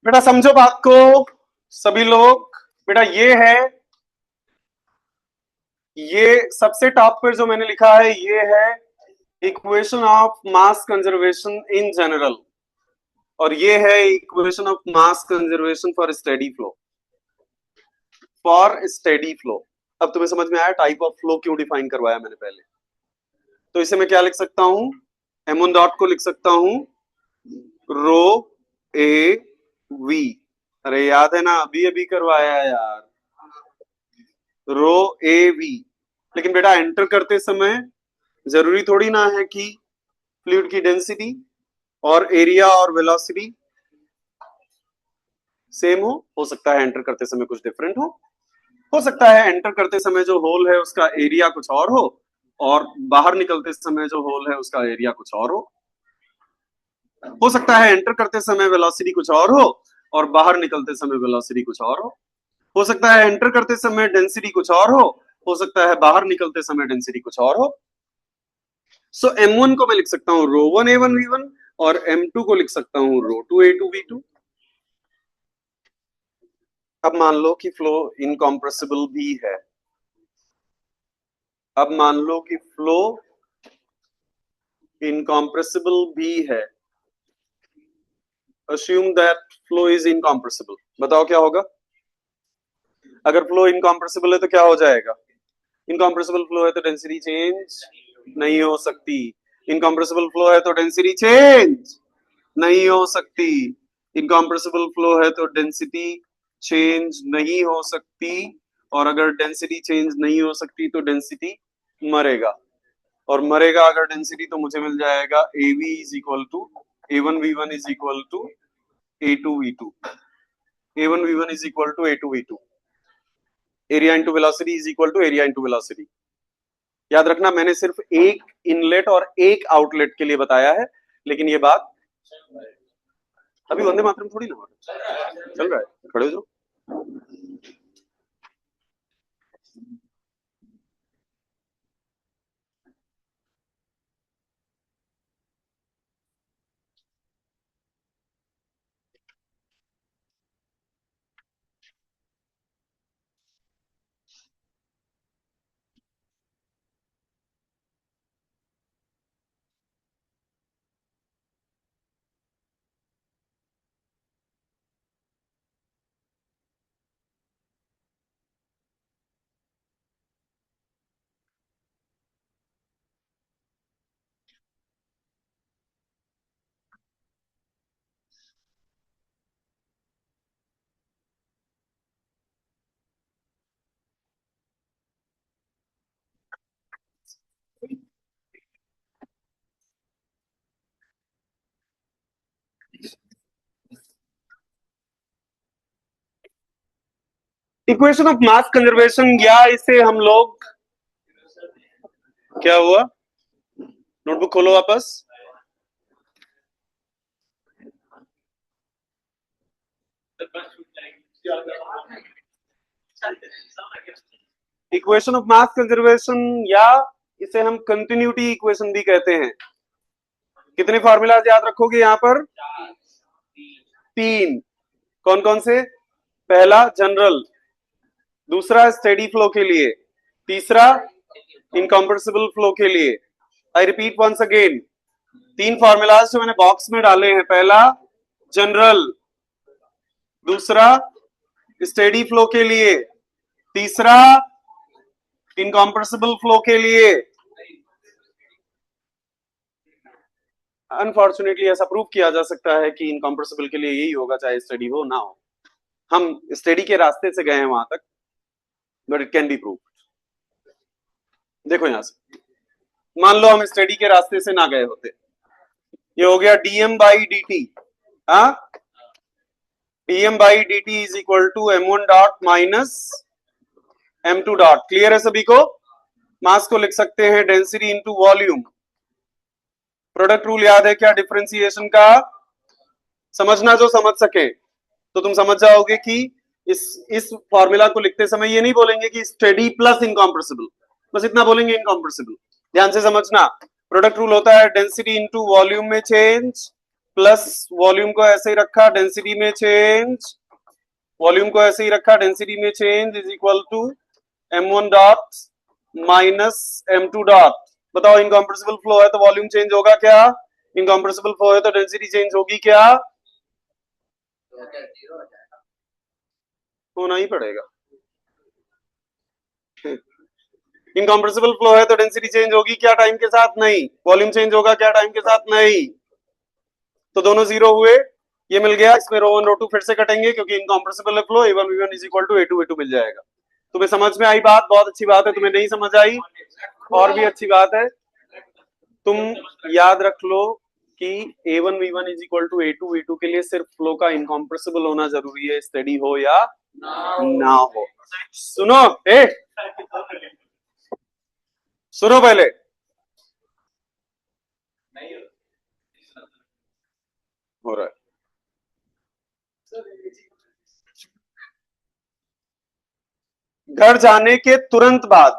[SPEAKER 1] बेटा समझो बात को सभी लोग। बेटा ये सबसे टॉप पर जो मैंने लिखा है ये है equation of mass conservation in general, और ये है equation of mass conservation for steady flow. For steady flow. अब तुम्हें समझ में आया टाइप ऑफ फ्लो क्यों डिफाइन करवाया मैंने पहले? तो इसे मैं क्या लिख सकता हूं? m1 डॉट को लिख सकता हूं रो ए वी। अरे याद है ना, अभी अभी करवाया यार, रो ए वी। लेकिन बेटा एंटर करते समय जरूरी थोड़ी ना है कि फ्लूइड की डेंसिटी और एरिया और वेलोसिटी सेम हो सकता है एंटर करते समय कुछ डिफरेंट हो सकता है एंटर करते समय जो होल है उसका एरिया कुछ और और बाहर निकलते समय जो होल है उसका एरिया कुछ और हो सकता है एंटर करते समय वेलोसिटी कुछ और और बाहर निकलते समय वेलोसिटी कुछ और हो सकता है एंटर करते समय डेंसिटी कुछ और हो सकता है बाहर निकलते समय डेंसिटी कुछ और हो। सो m1 को मैं लिख सकता हूं ρ1 a1 v1 और m2 को लिख सकता हूं ρ2 a2 v2। अब मान लो कि फ्लो इनकॉम्प्रेसिबल भी है। अब मान लो कि फ्लो इनकॉम्प्रेसिबल भी है। assume that flow is incompressible। बताओ क्या होगा? अगर फ्लो इनकॉम्प्रेसिबल है तो क्या हो जाएगा? इनकॉम्प्रेसिबल फ्लो है तो डेंसिटी चेंज नहीं हो सकती। इनकॉम्प्रेसिबल फ्लो है तो डेंसिटी चेंज नहीं हो सकती। इनकॉम्प्रेसिबल फ्लो है तो डेंसिटी चेंज नहीं हो सकती। और अगर डेंसिटी चेंज नहीं हो सकती तो डेंसिटी मरेगा। और मरेगा अगर डेंसिटी तो मुझे मिल जाएगा AV is equal to A1 V1 is equal to A2 V2। A1 V1 is equal to A2 V2। Area into velocity is equal to area into velocity. याद रखना मैंने सिर्फ एक इनलेट और एक आउटलेट के लिए बताया है, लेकिन ये बात अभी वंदे मातरम थोड़ी ना हो चल रहा है। खड़े हो जाओ। इक्वेशन ऑफ मास कंजर्वेशन, या इसे हम लोग क्या हुआ? नोटबुक खोलो वापस। इक्वेशन ऑफ मास कंजर्वेशन, या इसे हम कंटिन्यूटी इक्वेशन भी कहते हैं। कितने फॉर्मूलाज याद रखोगे यहां पर? 3। कौन कौन से? पहला जनरल, दूसरा स्टेडी फ्लो के लिए, तीसरा इनकॉम्प्रेसिबल फ्लो के लिए। I repeat once again, 3 formulas जो मैंने बॉक्स में डाले हैं। पहला जनरल, दूसरा स्टेडी फ्लो के लिए, तीसरा इनकॉम्प्रेसिबल फ्लो के लिए। अनफॉर्चुनेटली ऐसा प्रूव किया जा सकता है कि इनकॉम्प्रेसिबल के लिए यही होगा, चाहे स्टडी हो ना हो। हम स्टडी के रास्ते से गए हैं वहां तक, but it can be prove. देखो यहां से, मान लो हम स्टडी के रास्ते से ना गए होते, ये हो गया dm बाई dt। हाँ, dm by dt is equal to m1 dot minus m2 dot. Clear है सभी को? मास को लिख सकते हैं density into volume. Product rule याद है क्या डिफरेंशिएशन का? समझना जो समझ सके तो तुम समझ जाओगे कि इस फॉर्मूला को लिखते समय ये नहीं बोलेंगे कि स्टेडी प्लस इनकॉम्प्रेसिबल, बस इतना बोलेंगे इनकॉम्प्रेसिबल। ध्यान से समझना, प्रोडक्ट रूल होता है डेंसिटी इंटू वॉल्यूम में चेंज, प्लस वॉल्यूम को ऐसे ही रखा डेंसिटी में चेंज, वॉल्यूम को ऐसे ही रखा डेंसिटी में change is equal to m1 dot minus m2 dot. बताओ इनकॉम्प्रेसिबल फ्लो है तो वॉल्यूम चेंज होगा क्या? इनकॉम्प्रेसिबल फ्लो है तो डेंसिटी चेंज होगी क्या? होना ही पड़ेगा। इनकॉम्प्रेसिबल फ्लो है तो डेंसिटी चेंज होगी क्या टाइम के साथ? नहीं। वॉल्यूम चेंज होगा क्या टाइम के साथ? नहीं। तो दोनों जीरो हुए, ये मिल गया। इसमें रो वन रो टू फिर से कटेंगे क्योंकि incompressible flow A1 V1 is equal to A2 V2 मिल जाएगा। तुम्हें समझ में आई बात? बहुत अच्छी बात है। तुम्हें नहीं समझ आई और भी अच्छी बात है। तुम याद रख लो कि A1 V1 is equal to A2 V2 के लिए सिर्फ फ्लो का इनकॉम्प्रेसिबल होना जरूरी है, स्टेडी हो या ना हो। सुनो सुनो पहले, हो रहा है घर जाने के तुरंत बाद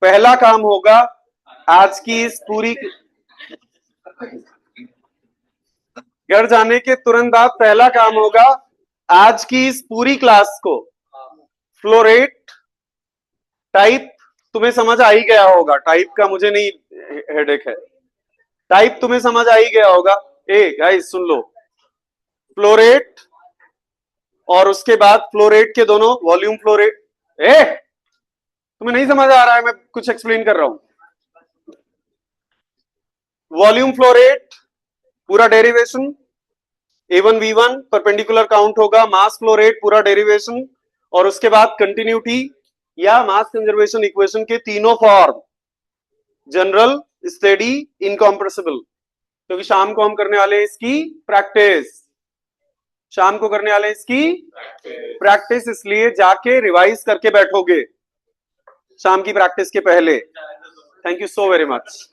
[SPEAKER 1] पहला काम होगा आज की इस पूरी घर जाने के तुरंत बाद पहला काम होगा आज की इस पूरी क्लास को फ्लोरेट टाइप तुम्हें समझ आ ही गया होगा। टाइप का मुझे नहीं हेडेक है, टाइप तुम्हें समझ आ ही गया होगा। ए गाइस सुन लो, फ्लोरेट और उसके बाद फ्लोरेट के दोनों वॉल्यूम फ्लोरेट। ए तुम्हें नहीं समझ आ रहा है, मैं कुछ एक्सप्लेन कर रहा हूं। वॉल्यूम फ्लोरेट पूरा डेरिवेशन A1V1 परपेंडिकुलर काउंट होगा, मास फ्लो रेट पूरा डेरिवेशन, और उसके बाद कंटिन्यूटी या मास कंजर्वेशन इक्वेशन के तीनों फॉर्म, जनरल, स्टेडी, इनकॉम्प्रेसिबल। क्योंकि शाम को हम करने वाले हैं इसकी प्रैक्टिस, शाम को करने वाले हैं इसकी प्रैक्टिस, इसलिए जाके रिवाइज करके बैठोगे शाम की प्रैक्टिस के पहले। Thank you so very much.